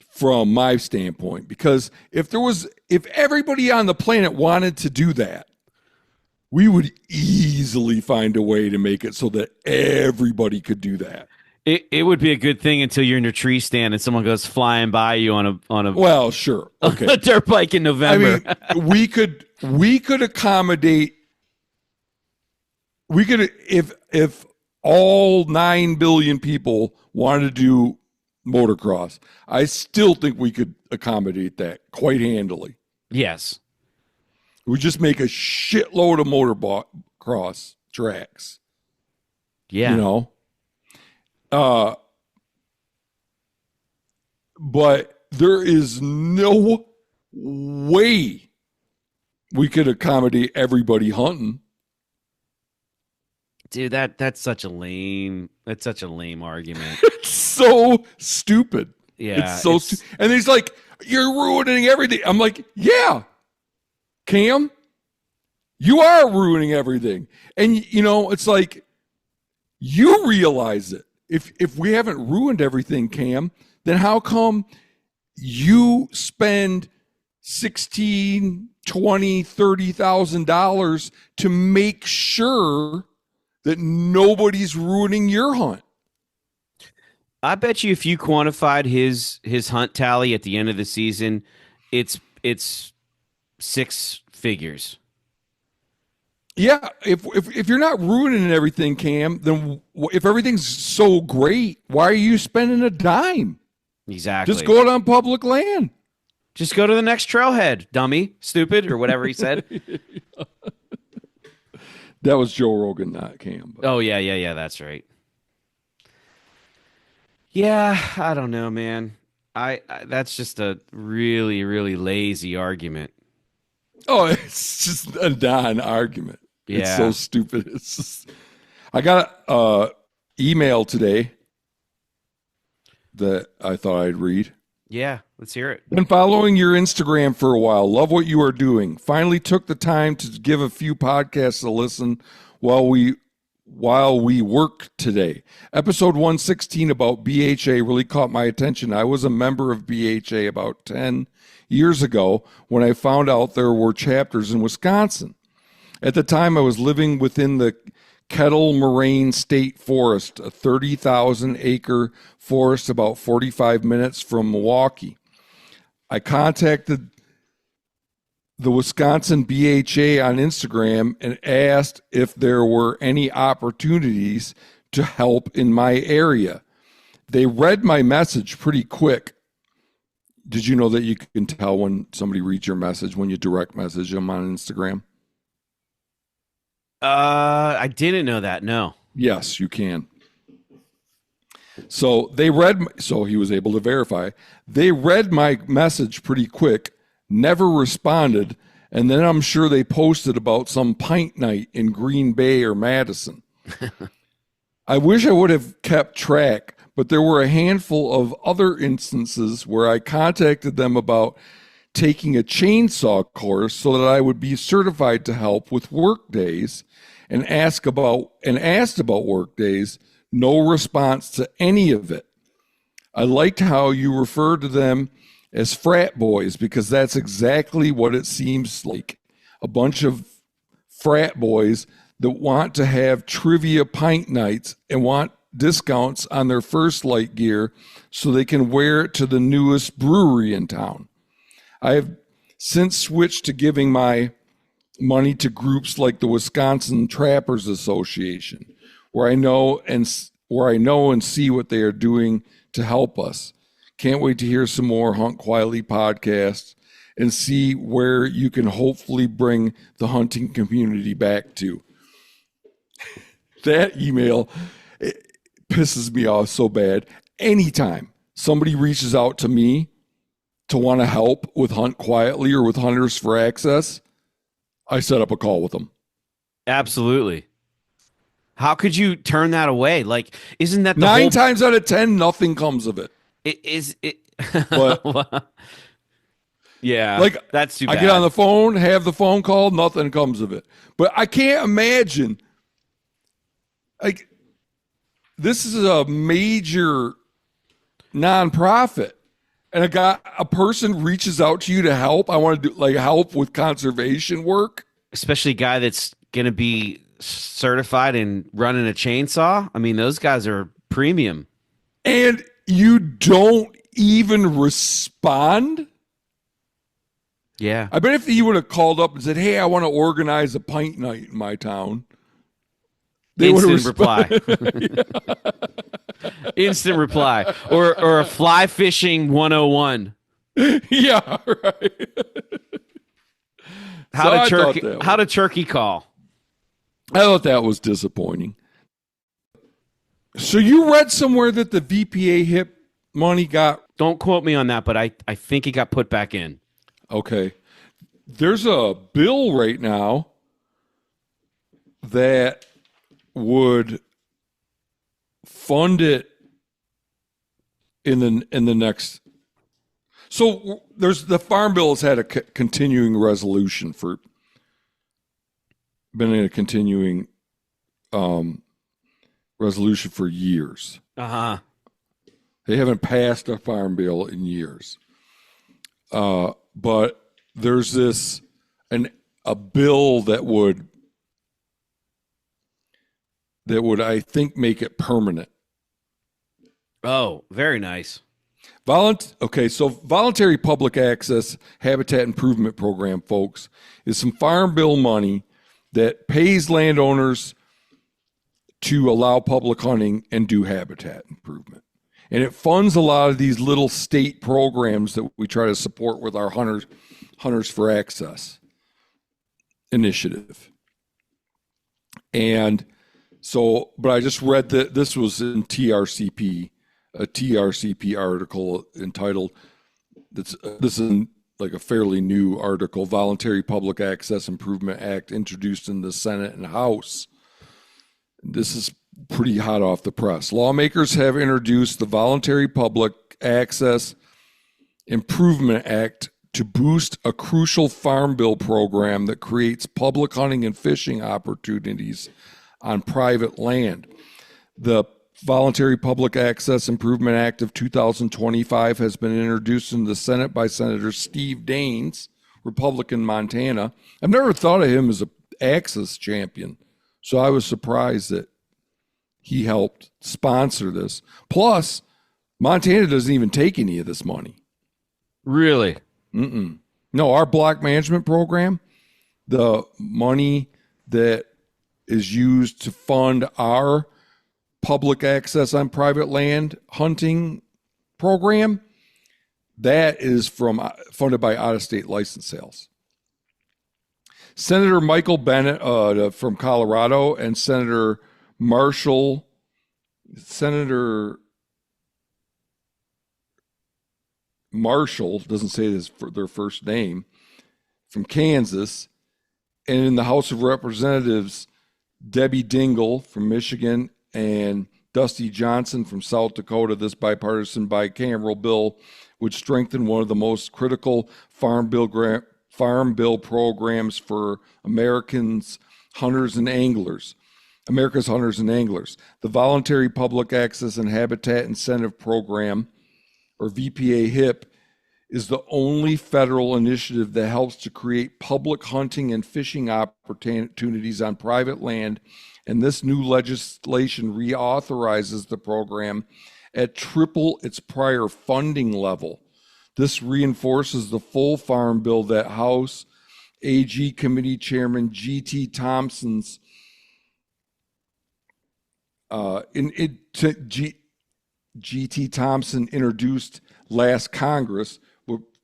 Speaker 1: from my standpoint, because if everybody on the planet wanted to do that, we would easily find a way to make it so that everybody could do that.
Speaker 2: It would be a good thing until you're in your tree stand and someone goes flying by you on a
Speaker 1: Well, sure. Okay.
Speaker 2: a dirt bike in
Speaker 1: I
Speaker 2: November.
Speaker 1: mean, we could accommodate if all 9 billion people wanted to do motocross, I still think we could accommodate that quite handily.
Speaker 2: Yes.
Speaker 1: We just make a shitload of motocross tracks,
Speaker 2: Yeah.
Speaker 1: you know. But there is no way we could accommodate everybody hunting.
Speaker 2: Dude, that's such a lame argument.
Speaker 1: It's so stupid.
Speaker 2: Yeah.
Speaker 1: It's so stupid. And he's like, you're ruining everything. I'm like, yeah, Cam, you are ruining everything. And, it's like, you realize it. If we haven't ruined everything, Cam, then how come you spend $16, $20, $30,000 to make sure that nobody's ruining your hunt?
Speaker 2: I bet you if you quantified his hunt tally at the end of the season, it's six figures.
Speaker 1: Yeah, if you're not ruining everything, Cam, then if everything's so great, why are you spending a dime?
Speaker 2: Exactly.
Speaker 1: Just go out on public land.
Speaker 2: Just go to the next trailhead, dummy, stupid, or whatever he said.
Speaker 1: That was Joe Rogan, not Cam. But.
Speaker 2: Oh, yeah, that's right. Yeah, I don't know, man. I that's just a really, really lazy argument.
Speaker 1: Oh, it's just a non-argument. It's
Speaker 2: Yeah.
Speaker 1: so stupid. It's just, I got a email today that I thought I'd read.
Speaker 2: Yeah, let's hear it.
Speaker 1: Been following your Instagram for a while. Love what you are doing. Finally took the time to give a few podcasts a listen while we work today. Episode 116 about BHA really caught my attention. I was a member of BHA about 10 years ago when I found out there were chapters in Wisconsin. At the time, I was living within the Kettle Moraine State Forest, a 30,000 acre forest about 45 minutes from Milwaukee. I contacted the Wisconsin BHA on Instagram and asked if there were any opportunities to help in my area. They read my message pretty quick. Did you know that you can tell when somebody reads your message when you direct message them on Instagram?
Speaker 2: I didn't know that. No.
Speaker 1: Yes, you can. So he was able to verify. They read my message pretty quick, never responded, and then I'm sure they posted about some pint night in Green Bay or Madison. I wish I would have kept track, but there were a handful of other instances where I contacted them about taking a chainsaw course so that I would be certified to help with work days and asked about work days. No response to any of it. I liked how you refer to them as frat boys because that's exactly what it seems like. A bunch of frat boys that want to have trivia pint nights and want discounts on their First Light gear so they can wear it to the newest brewery in town. I have since switched to giving my money to groups like the Wisconsin Trappers Association, where I know and see what they are doing to help us. Can't wait to hear some more Hunt Quietly podcasts and see where you can hopefully bring the hunting community back to. That email pisses me off so bad. Anytime somebody reaches out to me to want to help with Hunt Quietly or with Hunters for Access, I set up a call with them.
Speaker 2: Absolutely. How could you turn that away? Like, isn't that the
Speaker 1: 9 times out of 10, nothing comes of it.
Speaker 2: It.
Speaker 1: But
Speaker 2: yeah,
Speaker 1: like
Speaker 2: that's too bad.
Speaker 1: I get on the phone, have the phone call, nothing comes of it. But I can't imagine, like, this is a major nonprofit, and a person reaches out to you to help. I want to do like help with conservation work,
Speaker 2: especially a guy that's going to be certified in running a chainsaw. I mean, those guys are premium.
Speaker 1: And you don't even respond.
Speaker 2: Yeah.
Speaker 1: I bet if he would have called up and said, "Hey, I want to organize a pint night in my town," they would have
Speaker 2: reply. Instant reply. Or a fly fishing 101.
Speaker 1: Yeah, right.
Speaker 2: How to turkey call.
Speaker 1: I thought that was disappointing. So you read somewhere that the VPA HIP money got...
Speaker 2: Don't quote me on that, but I think it got put back in.
Speaker 1: Okay. There's a bill right now that would fund it in the next... So there's the Farm Bill has had a continuing resolution for... been in a continuing resolution for years.
Speaker 2: Uh-huh.
Speaker 1: They haven't passed a farm bill in years. But there's a bill that would I think make it permanent.
Speaker 2: Oh, very nice.
Speaker 1: So voluntary public access habitat improvement program, folks, is some farm bill money that pays landowners to allow public hunting and do habitat improvement. And it funds a lot of these little state programs that we try to support with our Hunters for Access initiative. And so, but I just read that this was in TRCP, a TRCP article entitled, this is like a fairly new article, Voluntary Public Access Improvement Act introduced in the Senate and House. This is pretty hot off the press. Lawmakers have introduced the Voluntary Public Access Improvement Act to boost a crucial farm bill program that creates public hunting and fishing opportunities on private land. The Voluntary Public Access Improvement Act of 2025 has been introduced in the Senate by Senator Steve Daines, Republican, Montana. I've never thought of him as an access champion, so I was surprised that he helped sponsor this. Plus, Montana doesn't even take any of this money.
Speaker 2: Really?
Speaker 1: No, our block management program, the money that is used to fund our public access on private land hunting program, that is funded by out-of-state license sales. Senator Michael Bennet from Colorado and Senator Marshall doesn't say their first name, from Kansas, and in the House of Representatives, Debbie Dingell from Michigan and Dusty Johnson from South Dakota. This bipartisan bicameral bill would strengthen one of the most critical farm bill programs for America's hunters and anglers. The Voluntary Public Access and Habitat Incentive Program, or VPA HIP, is the only federal initiative that helps to create public hunting and fishing opportunities on private land, and this new legislation reauthorizes the program at triple its prior funding level. This reinforces the full farm bill that House AG Committee Chairman G.T. Thompson's G.T. Thompson introduced last Congress,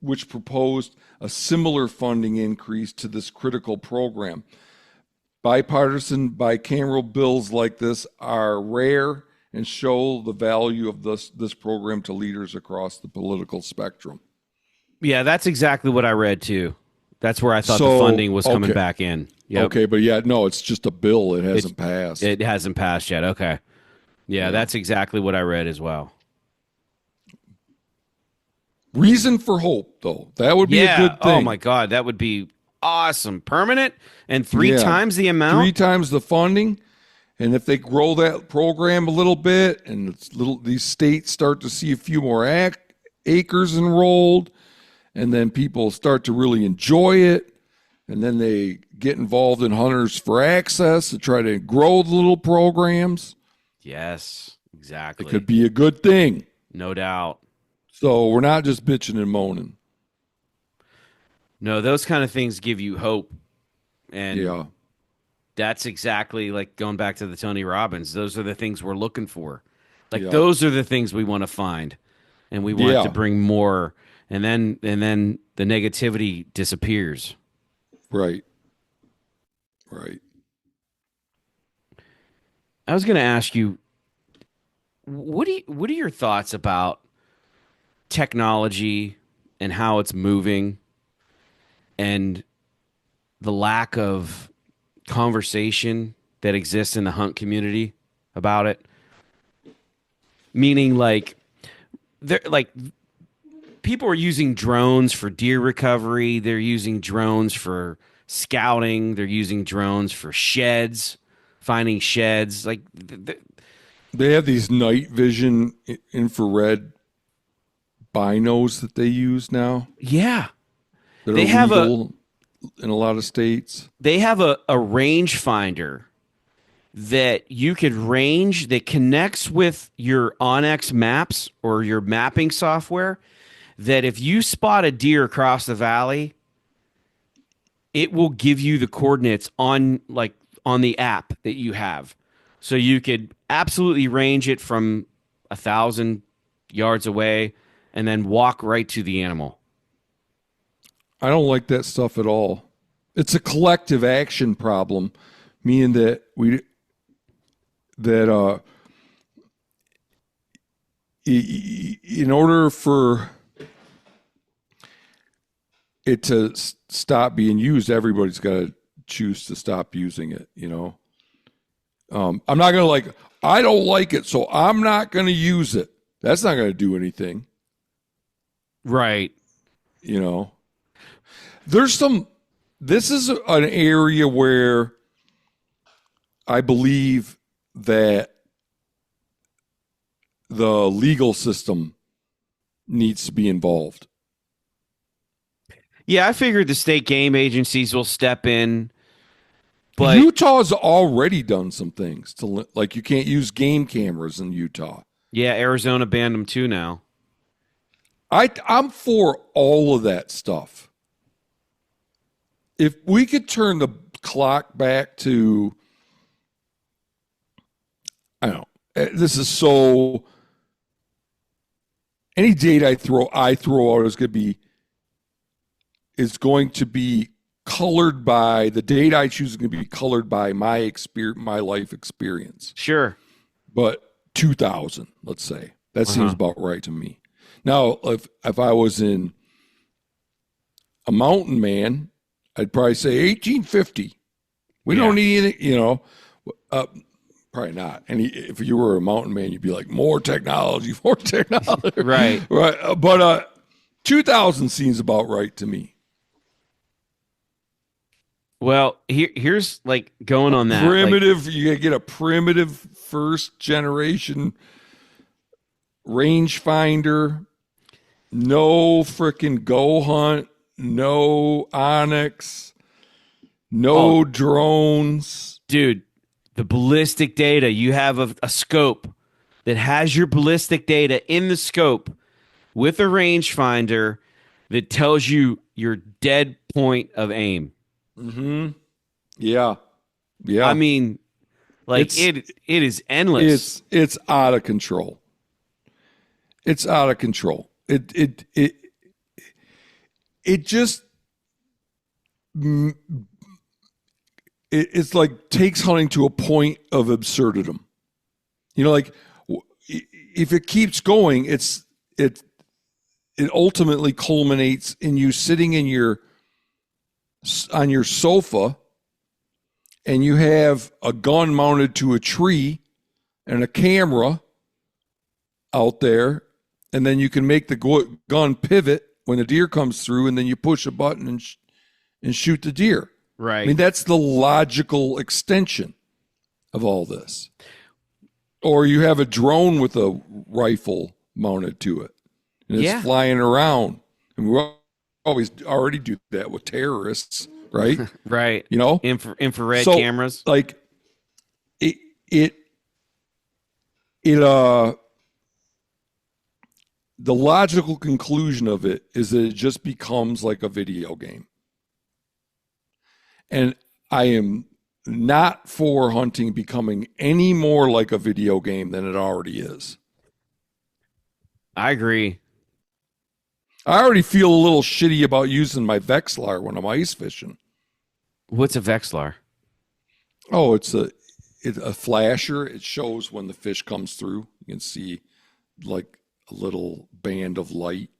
Speaker 1: which proposed a similar funding increase to this critical program. Bipartisan bicameral bills like this are rare and show the value of this program to leaders across the political spectrum.
Speaker 2: Yeah, that's exactly what I read too. That's where I thought the funding was coming back in. Yep.
Speaker 1: Okay, but yeah, no, it's just a bill. It hasn't passed.
Speaker 2: It hasn't passed yet. Okay. Yeah, that's exactly what I read as well.
Speaker 1: Reason for hope, though. That would be a good thing.
Speaker 2: Oh, my God. That would be awesome. Permanent and three times the amount?
Speaker 1: 3 times the funding. And if they grow that program a little bit and these states start to see a few more acres enrolled, and then people start to really enjoy it, and then they get involved in Hunters for Access to try to grow the little programs.
Speaker 2: Yes, exactly.
Speaker 1: It could be a good thing.
Speaker 2: No doubt.
Speaker 1: So we're not just bitching and moaning.
Speaker 2: No, those kind of things give you hope. And that's exactly like going back to the Tony Robbins. Those are the things we're looking for. Like those are the things we want to find. And we want to bring more. And then the negativity disappears.
Speaker 1: Right.
Speaker 2: I was going to ask you, what are your thoughts about technology and how it's moving and the lack of conversation that exists in the hunt community about it? Meaning people are using drones for deer recovery. They're using drones for scouting. They're using drones for sheds, finding sheds. Like
Speaker 1: they have these night vision infrared binos that they use now.
Speaker 2: Yeah.
Speaker 1: They have in a lot of states.
Speaker 2: They have a rangefinder that you could range that connects with your Onyx maps or your mapping software, that if you spot a deer across the valley, it will give you the coordinates on the app that you have. So you could absolutely range it from 1,000 yards away and then walk right to the animal.
Speaker 1: I don't like that stuff at all. It's a collective action problem, meaning that in order for it to stop being used, everybody's got to choose to stop using it. I'm not going to I don't like it, so I'm not going to use it. That's not going to do anything.
Speaker 2: Right.
Speaker 1: This is an area where I believe that the legal system needs to be involved.
Speaker 2: Yeah, I figured the state game agencies will step in. But
Speaker 1: Utah's already done some things like you can't use game cameras in Utah.
Speaker 2: Yeah, Arizona banned them too now.
Speaker 1: I'm for all of that stuff. If we could turn the clock back to, I don't know, this is so, any date I throw out is going to be colored by, the date I choose is going to be colored by my life experience.
Speaker 2: Sure.
Speaker 1: But 2000, let's say. That seems about right to me. Now, if I was in a mountain man, I'd probably say 1850. We don't need anything, probably not. And if you were a mountain man, you'd be like, more technology.
Speaker 2: Right.
Speaker 1: Right. But 2000 seems about right to me.
Speaker 2: Well, here's going on that.
Speaker 1: Primitive, you get a primitive first generation rangefinder, no freaking Go Hunt, no Onyx, no drones.
Speaker 2: Dude, the ballistic data, you have a scope that has your ballistic data in the scope with a rangefinder that tells you your dead point of aim.
Speaker 1: Mm-hmm. Yeah.
Speaker 2: I mean, it is endless.
Speaker 1: It's out of control. It's out of control. It just it's like takes hunting to a point of absurdum. If it keeps going, it ultimately culminates in you sitting on your sofa and you have a gun mounted to a tree and a camera out there, and then you can make the gun pivot when the deer comes through, and then you push a button and shoot the deer.
Speaker 2: Right.
Speaker 1: I mean, that's the logical extension of all this. Or you have a drone with a rifle mounted to it, and it's flying around. And we always already do that with terrorists, right?
Speaker 2: Right. Infrared cameras.
Speaker 1: Like the logical conclusion of it is that it just becomes like a video game. And I am not for hunting becoming any more like a video game than it already is.
Speaker 2: I agree.
Speaker 1: I already feel a little shitty about using my Vexlar when I'm ice fishing.
Speaker 2: What's a Vexlar?
Speaker 1: Oh, it's a flasher. It shows when the fish comes through. You can see like a little band of light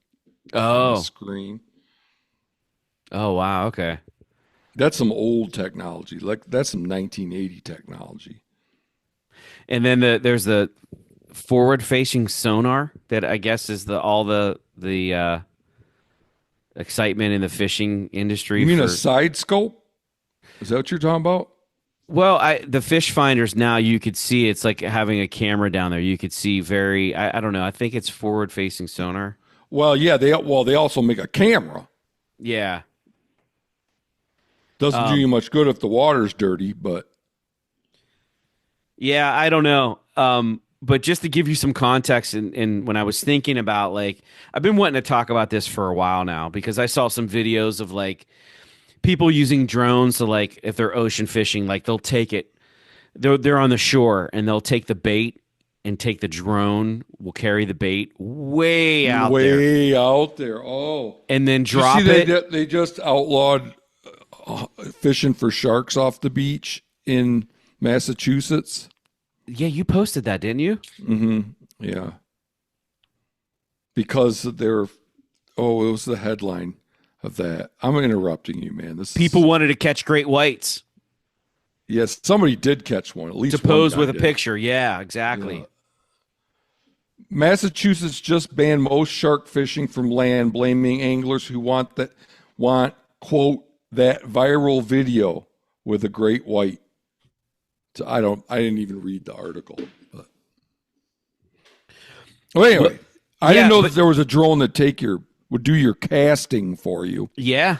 Speaker 1: on the screen.
Speaker 2: Oh, wow. Okay.
Speaker 1: That's some old technology. Like that's some 1980 technology.
Speaker 2: And then there's the forward-facing sonar that I guess is all the excitement in the fishing industry.
Speaker 1: You mean a side scope? Is that what you're talking about?
Speaker 2: Well, the fish finders now, you could see it's like having a camera down there. You could see I don't know. I think it's forward-facing sonar.
Speaker 1: Well, yeah. They also make a camera.
Speaker 2: Yeah.
Speaker 1: Doesn't do you much good if the water's dirty, but.
Speaker 2: Yeah, I don't know. But just to give you some context, and when I was thinking about I've been wanting to talk about this for a while now because I saw some videos of people using drones to, like, if they're ocean fishing, like they'll take it. They're on the shore and they'll take the bait and take the drone. Will carry the bait way out there
Speaker 1: Way out there. Oh.
Speaker 2: and then
Speaker 1: Did you
Speaker 2: drop
Speaker 1: see
Speaker 2: it.
Speaker 1: they just outlawed fishing for sharks off the beach in Massachusetts?
Speaker 2: Yeah, you posted that, didn't you?
Speaker 1: Yeah. Because they're, oh, it was the headline of that. I'm interrupting you, man.
Speaker 2: People wanted to catch great whites
Speaker 1: Yes, somebody did catch one. At least
Speaker 2: to pose
Speaker 1: one guy
Speaker 2: with a
Speaker 1: did.
Speaker 2: picture. Yeah, exactly.
Speaker 1: Yeah. Massachusetts just banned most shark fishing from land, blaming anglers who want quote that viral video with a great white. So I didn't even read the article. But. Well, anyway, I didn't know that there was a drone that would do your casting for you.
Speaker 2: Yeah.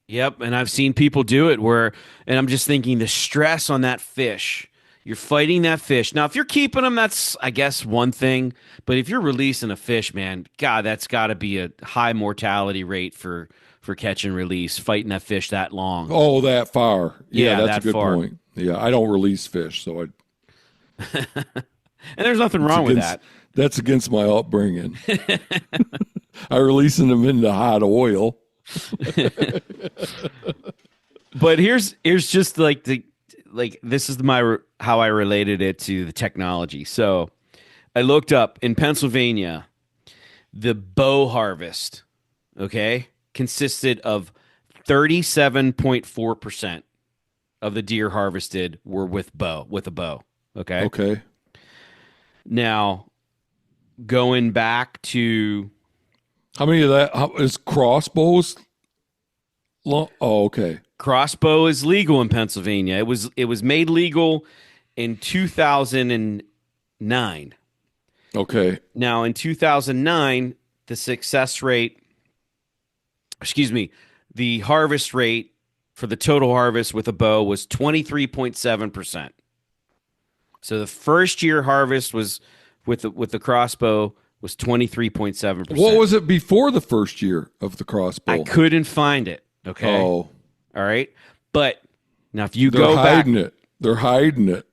Speaker 2: Yep, and I've seen people do it and I'm just thinking the stress on that fish. You're fighting that fish. Now, if you're keeping them, that's, I guess, one thing. But if you're releasing a fish, man, God, that's got to be a high mortality rate for catch and release, fighting that fish that long.
Speaker 1: Oh, that far. Yeah, that's
Speaker 2: that
Speaker 1: a good
Speaker 2: far.
Speaker 1: point. Yeah, I don't release fish, so
Speaker 2: And there's nothing wrong with that.
Speaker 1: That's against my upbringing. I releasing them into hot oil.
Speaker 2: But here's just like this is how I related it to the technology. So I looked up in Pennsylvania, the bow harvest, okay, consisted of 37.4% of the deer harvested were with a bow. Okay.
Speaker 1: Okay.
Speaker 2: Now, going back to
Speaker 1: How many of that is crossbows? Oh, okay.
Speaker 2: crossbow is legal in Pennsylvania. It was made legal in 2009.
Speaker 1: Okay.
Speaker 2: Now, in 2009, the harvest rate for the total harvest with a bow was 23.7%. So the first year harvest was with the crossbow was 23.7%.
Speaker 1: What was it before the first year of the crossbow?
Speaker 2: I couldn't find it. Okay.
Speaker 1: Oh,
Speaker 2: All right. But now if you
Speaker 1: they're
Speaker 2: go back,
Speaker 1: hiding it. They're hiding it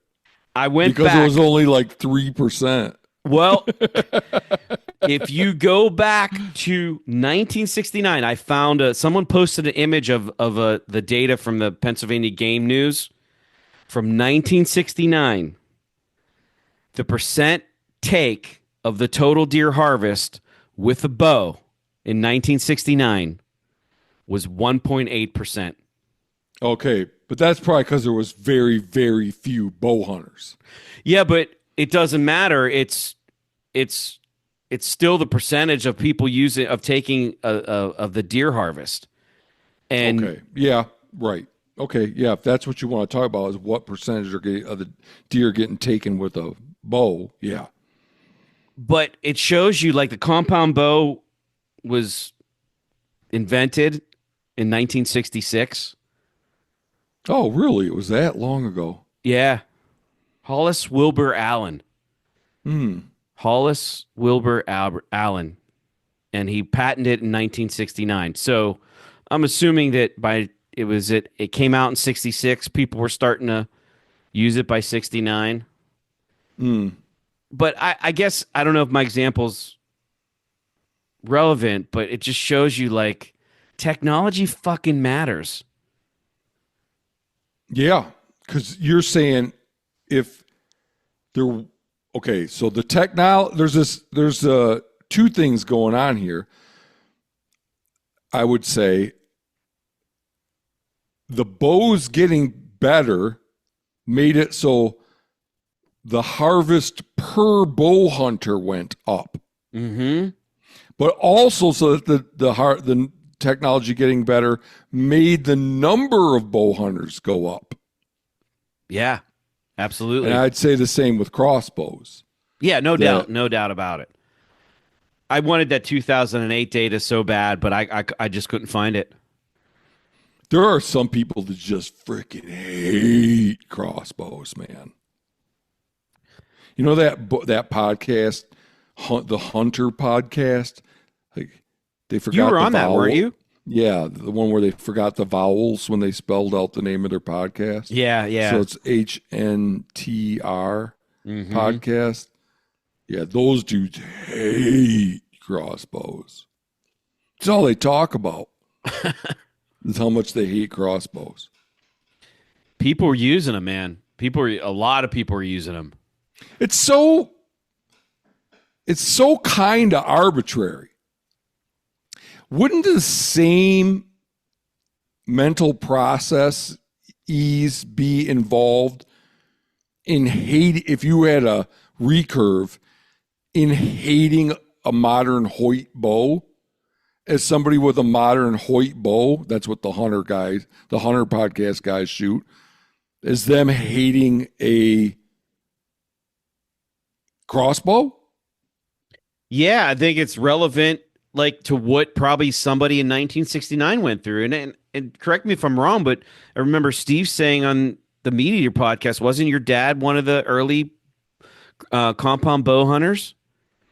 Speaker 2: I went
Speaker 1: because
Speaker 2: back.
Speaker 1: it was only like 3%.
Speaker 2: Well, if you go back to 1969, I found someone posted an image of the data from the Pennsylvania Game News from 1969. The percent take of the total deer harvest with a bow in 1969 was 1.8%.
Speaker 1: Okay, but that's probably because there was very, very few bow hunters.
Speaker 2: Yeah, but it doesn't matter. It's still the percentage of people taking of the deer harvest. And
Speaker 1: Okay, yeah, right. Okay, yeah, if that's what you want to talk about is what percentage of the deer getting taken with a bow. Yeah.
Speaker 2: but it shows you like the compound bow was invented in 1966.
Speaker 1: Oh, really? It was that long ago.
Speaker 2: Yeah. Hollis Wilbur Allen. Hollis Wilbur Allen. And he patented it in 1969. So I'm assuming that it came out in 66. People were starting to use it by 69. But I guess, I don't know if my example's relevant, but it just shows you like technology fucking matters.
Speaker 1: Yeah, because you're saying if there, okay, so the technology, there's two things going on here. I would say the bows getting better made it so the harvest per bow hunter went up.
Speaker 2: Mm-hmm.
Speaker 1: But also so that the technology getting better made the number of bow hunters go up.
Speaker 2: Yeah, absolutely.
Speaker 1: And I'd say the same with crossbows.
Speaker 2: Yeah, no doubt about it. I wanted that 2008 data so bad, but I just couldn't find it.
Speaker 1: There are some people that just freaking hate crossbows, man. You know that podcast, the Hunter podcast? Like they forgot
Speaker 2: You were
Speaker 1: the
Speaker 2: on that,
Speaker 1: vowel.
Speaker 2: weren't you?
Speaker 1: Yeah, the one where they forgot the vowels when they spelled out the name of their podcast.
Speaker 2: Yeah,
Speaker 1: So
Speaker 2: yeah.
Speaker 1: it's HNTR
Speaker 2: Mm-hmm.
Speaker 1: podcast. Yeah, those dudes hate crossbows. It's all they talk about is how much they hate crossbows.
Speaker 2: People were using them, man. A lot of people were using them.
Speaker 1: It's so kind of arbitrary. Wouldn't the same mental process ease be involved in hate if you had a recurve in hating a modern Hoyt bow as somebody with a modern Hoyt bow? That's what the hunter podcast guys shoot, is them hating a crossbow.
Speaker 2: Yeah, I think it's relevant, like to what probably somebody in 1969 went through. And correct me if I'm wrong, but I remember Steve saying on the Meat Eater podcast, wasn't your dad one of the early compound bow hunters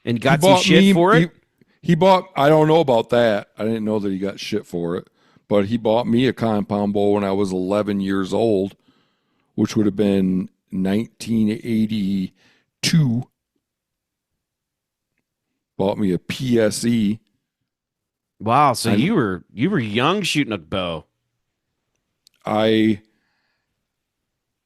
Speaker 2: and
Speaker 1: He
Speaker 2: got some
Speaker 1: bought
Speaker 2: shit
Speaker 1: me
Speaker 2: for it?
Speaker 1: he bought, I don't know about that. I didn't know that he got shit for it, but he bought me a compound bow when I was 11 years old, which would have been 1982. Bought me a PSE.
Speaker 2: Wow, so
Speaker 1: And
Speaker 2: you were young shooting a bow.
Speaker 1: I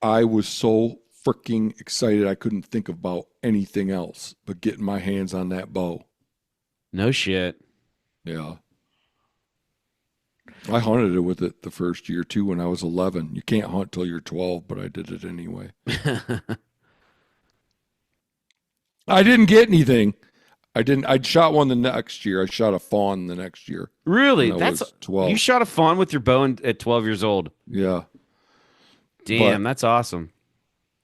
Speaker 1: was so freaking excited I couldn't think about anything else but getting my hands on that bow.
Speaker 2: No shit.
Speaker 1: Yeah. I hunted it with it the first year too when I was 11. You can't hunt till you're 12, but I did it anyway. I didn't get anything. I shot one the next year. I shot a fawn the next year
Speaker 2: Really?
Speaker 1: when I
Speaker 2: That's
Speaker 1: was
Speaker 2: You
Speaker 1: 12.
Speaker 2: shot a fawn with your bow at 12 years old.
Speaker 1: Yeah.
Speaker 2: Damn,
Speaker 1: But
Speaker 2: that's awesome.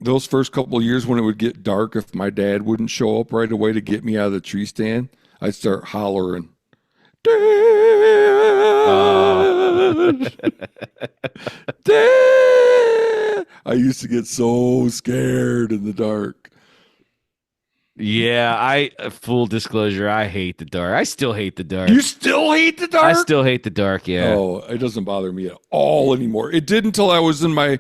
Speaker 1: those first couple of years when it would get dark, if my dad wouldn't show up right away to get me out of the tree stand, I'd start hollering,
Speaker 2: Oh.
Speaker 1: Dad! Dad! I used to get so scared in the dark.
Speaker 2: Yeah, full disclosure, I hate the dark. I still hate the dark.
Speaker 1: You still hate the
Speaker 2: I
Speaker 1: dark?
Speaker 2: still hate the dark, yeah.
Speaker 1: Oh, it doesn't bother me at all anymore. It did until I was in my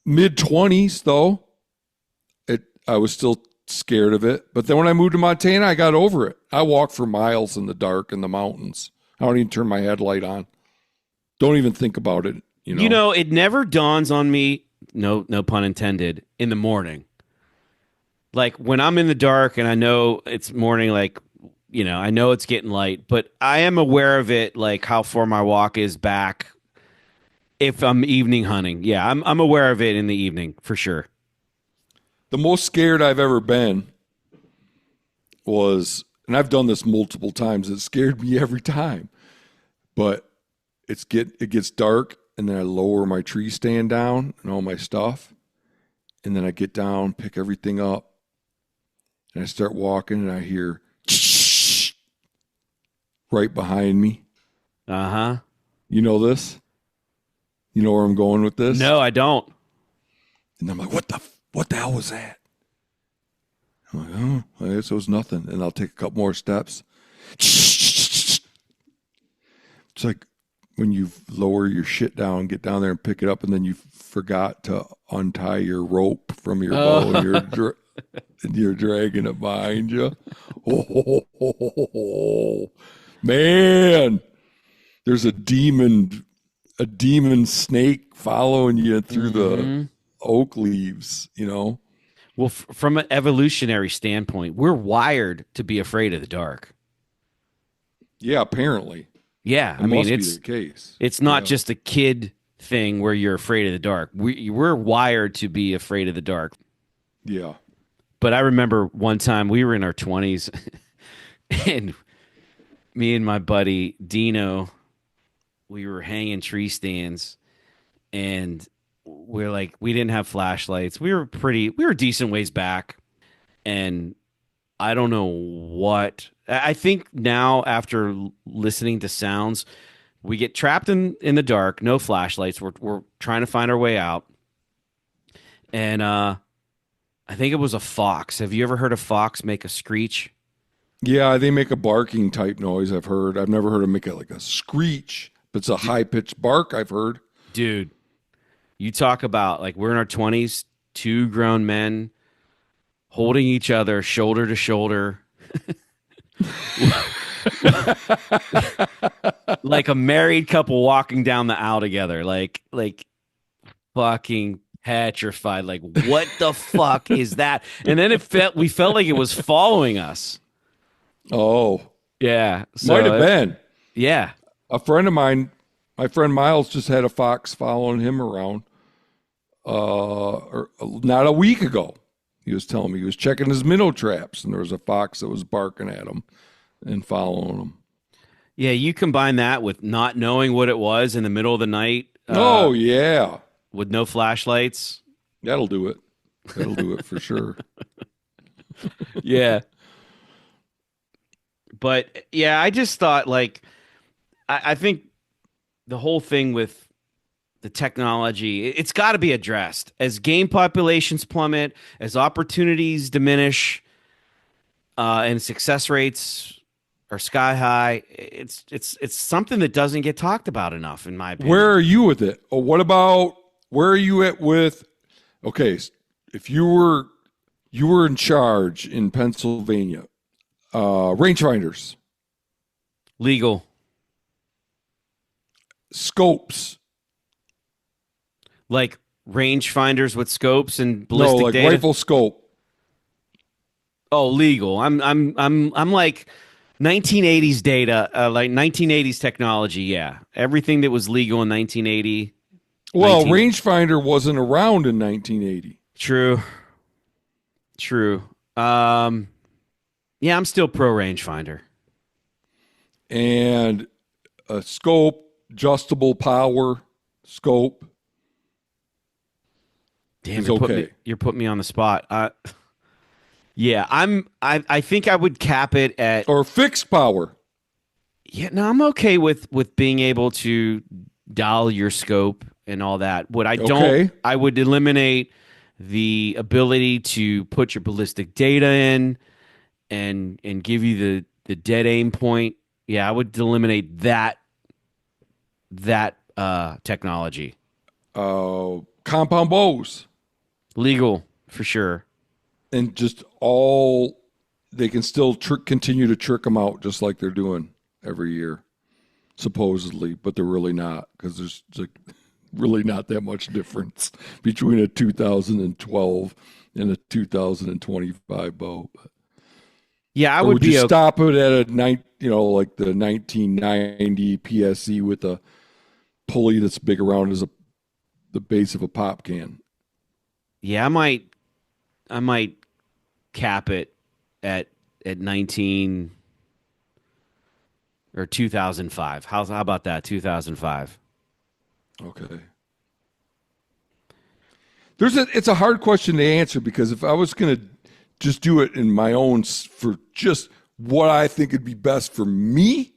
Speaker 1: mid 20s, though. I was still scared of it. But then when I moved to Montana, I got over it. I walk for miles in the dark in the mountains. I don't even turn my headlight on. Don't even think about it, you know.
Speaker 2: You know, it never dawns on me, no pun intended, in the morning. Like when I'm in the dark and I know it's morning, like, I know it's getting light, but I am aware of it, like how far my walk is back if I'm evening hunting. Yeah, I'm aware of it in the evening for sure.
Speaker 1: The most scared I've ever been was, and I've done this multiple times, it scared me every time. But it gets dark, and then I lower my tree stand down and all my stuff, and then I get down, pick everything up, and I start walking, and I hear right behind me.
Speaker 2: Uh-huh.
Speaker 1: You know this? You know where I'm going with this?
Speaker 2: No, I don't.
Speaker 1: And I'm like, what the hell was that? I'm like, oh, I guess it was nothing. And I'll take a couple more steps. It's like when you lower your shit down, get down there and pick it up, and then you forgot to untie your rope from your bow, and you're dragging it behind you. Oh, man, there's a demon snake following you through the oak leaves, you know.
Speaker 2: Well, from an evolutionary standpoint, we're wired to be afraid of the dark.
Speaker 1: Yeah, apparently.
Speaker 2: Yeah,
Speaker 1: It
Speaker 2: I mean
Speaker 1: must be
Speaker 2: it's
Speaker 1: the case.
Speaker 2: it's not
Speaker 1: Yeah.
Speaker 2: just a kid thing where you're afraid of the dark. We're wired to be afraid of the dark.
Speaker 1: Yeah.
Speaker 2: But I remember one time we were in our 20s and me and my buddy Dino, we were hanging tree stands and we're like, we didn't have flashlights. We were a decent ways back. And I don't know what, I think now after listening to sounds, we get trapped in the dark, no flashlights. We're trying to find our way out. And I think it was a fox. Have you ever heard a fox make a screech?
Speaker 1: Yeah, they make a barking type noise. I've heard. I've never heard them make it like a screech, but it's a high pitched bark. I've heard.
Speaker 2: Dude, you talk about like we're in our 20s, two grown men holding each other shoulder to shoulder, like a married couple walking down the aisle together, like fucking petrified. Like, what the fuck is that? And then we felt like it was following us.
Speaker 1: Oh,
Speaker 2: Yeah.
Speaker 1: might have
Speaker 2: So
Speaker 1: been.
Speaker 2: yeah.
Speaker 1: A friend of mine, my friend Miles, just had a fox following him around. Or not a week ago. He was telling me he was checking his minnow traps, and there was a fox that was barking at him and following him.
Speaker 2: Yeah, you combine that with not knowing what it was in the middle of the night,
Speaker 1: Oh yeah,
Speaker 2: with no flashlights.
Speaker 1: that'll do it. That'll do it for sure.
Speaker 2: Yeah. But yeah, I just thought like I think the whole thing with the technology, it's got to be addressed as game populations plummet, as opportunities diminish, and success rates are sky high. It's something that doesn't get talked about enough, in my opinion.
Speaker 1: Where are you with it? Oh, what about where are you at with? Okay, if you were in charge in Pennsylvania, rangefinders,
Speaker 2: Legal.
Speaker 1: scopes,
Speaker 2: Like rangefinders with scopes and
Speaker 1: no,
Speaker 2: ballistic
Speaker 1: like
Speaker 2: data.
Speaker 1: rifle scope.
Speaker 2: Oh, legal. I'm like 1980s data, like 1980s technology. Yeah, everything that was legal in 1980.
Speaker 1: Well,
Speaker 2: 19
Speaker 1: rangefinder wasn't around in 1980.
Speaker 2: True. True. Yeah, I'm still pro rangefinder.
Speaker 1: And a scope, adjustable power scope
Speaker 2: Damn,
Speaker 1: is okay.
Speaker 2: you're putting me on the spot. Yeah, I think I would cap it at.
Speaker 1: Or fixed power.
Speaker 2: Yeah, no, I'm okay with being able to dial your scope and all that. What I don't,
Speaker 1: Okay.
Speaker 2: I would eliminate the ability to put your ballistic data in and give you the dead aim point. Yeah, I would eliminate that technology.
Speaker 1: Compound bows.
Speaker 2: Legal for sure.
Speaker 1: And just all, they can still continue to trick them out just like they're doing every year, supposedly, but they're really not, because there's like really not that much difference between a 2012 and a 2025 bow.
Speaker 2: Yeah, I
Speaker 1: Or
Speaker 2: would
Speaker 1: would
Speaker 2: be
Speaker 1: you
Speaker 2: okay.
Speaker 1: stop it at like the 1990 PSE with a pulley that's big around as the base of a pop can?
Speaker 2: Yeah, I might cap it at 19 or 2005. How about that? 2005.
Speaker 1: Okay. It's a hard question to answer, because if I was going to just do it in my own, for just what I think would be best for me,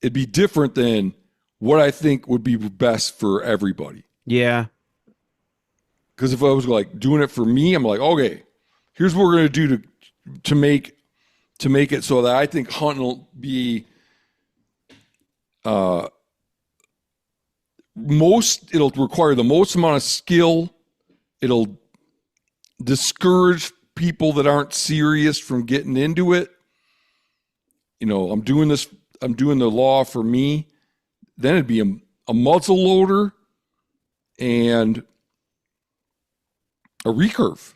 Speaker 1: it'd be different than what I think would be best for everybody.
Speaker 2: Yeah.
Speaker 1: Because if I was like doing it for me, I'm like, okay, here's what we're going to do to make it so that I think hunting will be it'll require the most amount of skill. It'll discourage people that aren't serious from getting into it. I'm doing the law for me. Then it'd be a muzzle loader and a recurve.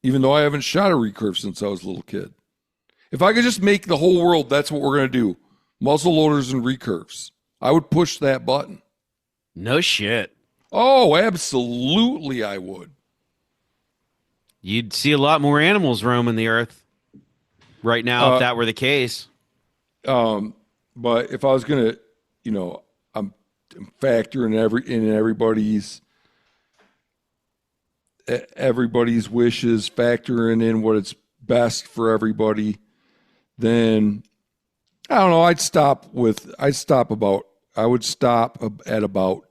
Speaker 1: Even though I haven't shot a recurve since I was a little kid. If I could just make the whole world, that's what we're going to do. Muzzle loaders and recurves. I would push that button.
Speaker 2: No shit.
Speaker 1: Oh, absolutely I would.
Speaker 2: You'd see a lot more animals roaming the earth right now if that were the case.
Speaker 1: But if I was going to, I'm factoring everybody's wishes, factoring in what it's best for everybody, then I don't know, I would stop at about,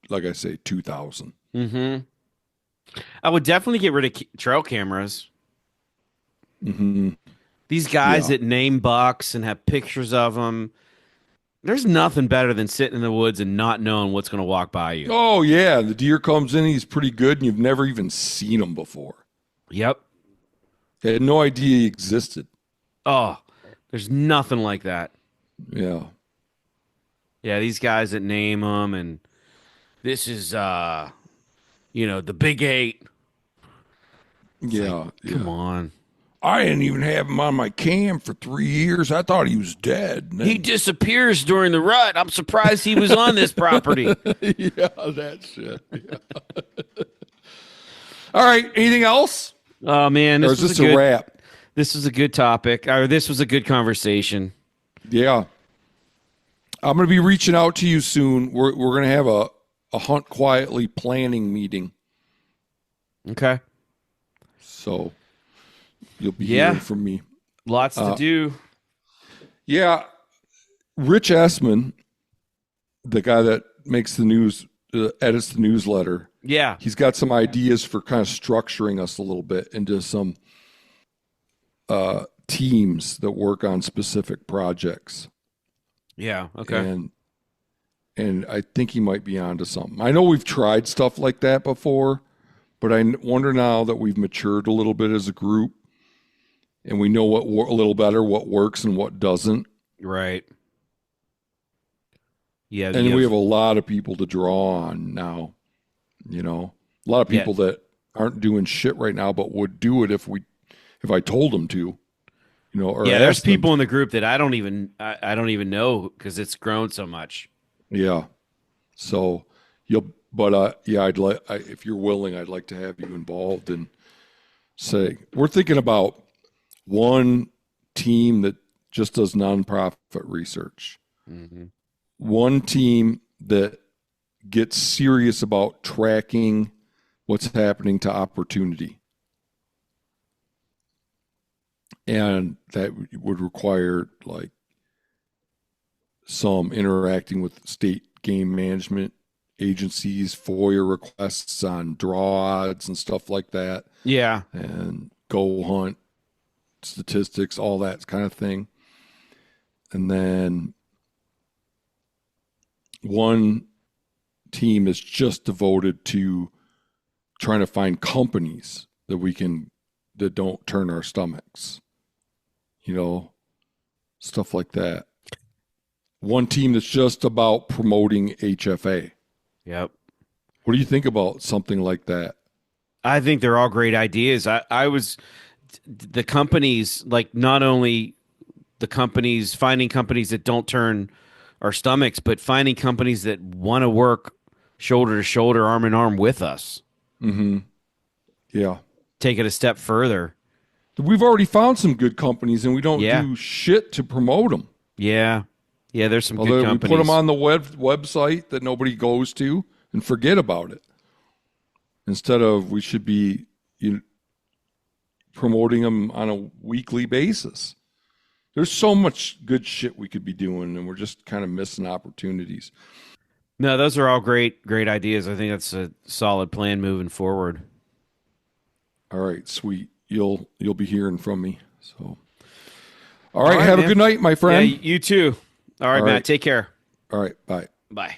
Speaker 1: like I say, 2,000.
Speaker 2: Mm-hmm. I would definitely get rid of trail cameras.
Speaker 1: Mm-hmm.
Speaker 2: These guys
Speaker 1: Yeah.
Speaker 2: that name bucks and have pictures of them, there's nothing better than sitting in the woods and not knowing what's going to walk by you.
Speaker 1: Oh yeah, the deer comes in, he's pretty good, and you've never even seen him before.
Speaker 2: Yep.
Speaker 1: Had no idea he existed.
Speaker 2: Oh, there's nothing like that.
Speaker 1: Yeah.
Speaker 2: Yeah, these guys that name them, and this is, the big eight.
Speaker 1: Yeah.
Speaker 2: Come
Speaker 1: Yeah.
Speaker 2: on.
Speaker 1: I didn't even have him on my cam for 3 years. I thought he was dead. And
Speaker 2: He
Speaker 1: then-
Speaker 2: disappears during the rut. I'm surprised he was on this property.
Speaker 1: yeah, that shit. Yeah. All right. Anything else?
Speaker 2: Oh man,
Speaker 1: Or
Speaker 2: this
Speaker 1: is
Speaker 2: was
Speaker 1: this a
Speaker 2: a
Speaker 1: wrap?
Speaker 2: this was a good topic. Or this was a good conversation.
Speaker 1: Yeah. I'm going to be reaching out to you soon. We're going to have a hunt quietly planning meeting.
Speaker 2: Okay.
Speaker 1: So you'll be
Speaker 2: Yeah.
Speaker 1: hearing from me.
Speaker 2: Lots to do.
Speaker 1: Yeah. Rich Essman, the guy that makes the news, edits the newsletter,
Speaker 2: Yeah.
Speaker 1: he's got some ideas for kind of structuring us a little bit into some teams that work on specific projects.
Speaker 2: Yeah. Okay.
Speaker 1: And I think he might be onto something. I know we've tried stuff like that before, but I wonder now that we've matured a little bit as a group and we know a little better what works and what doesn't.
Speaker 2: Right. Yeah.
Speaker 1: And we have a lot of people to draw on now, a lot of people that aren't doing shit right now, but would do it if I told them to, or
Speaker 2: there's
Speaker 1: asked them
Speaker 2: people in the group that I don't even know because it's grown so much.
Speaker 1: Yeah. So I'd like, if you're willing, I'd like to have you involved and say, we're thinking about one team that just does nonprofit research, one team that gets serious about tracking what's happening to opportunity. And that would require like some interacting with state game management agencies, FOIA requests on draw odds and stuff like that,
Speaker 2: Yeah.
Speaker 1: and go hunt statistics, all that kind of thing. And then one team is just devoted to trying to find companies that don't turn our stomachs, stuff like that. One team that's just about promoting HFA.
Speaker 2: Yep.
Speaker 1: What do you think about something like that?
Speaker 2: I think they're all great ideas. I was the companies, like not only the companies, finding companies that don't turn our stomachs, but finding companies that want to work shoulder to shoulder, arm in arm with us.
Speaker 1: Mm-hmm. Yeah.
Speaker 2: Take it a step further.
Speaker 1: We've already found some good companies and we don't
Speaker 2: Yeah.
Speaker 1: do shit to promote them.
Speaker 2: Yeah. Yeah, there's some
Speaker 1: Although
Speaker 2: good
Speaker 1: we
Speaker 2: companies.
Speaker 1: put them on the website that nobody goes to and forget about it. Instead of, we should be promoting them on a weekly basis. There's so much good shit we could be doing, and we're just kind of missing opportunities.
Speaker 2: No, those are all great ideas. I think that's a solid plan moving forward.
Speaker 1: All right, sweet. You'll be hearing from me. So, all right,
Speaker 2: right,
Speaker 1: have
Speaker 2: man.
Speaker 1: a good night, my
Speaker 2: Yeah,
Speaker 1: friend.
Speaker 2: you too. All right,
Speaker 1: All
Speaker 2: Matt.
Speaker 1: right.
Speaker 2: Take care.
Speaker 1: All right, bye.
Speaker 2: Bye.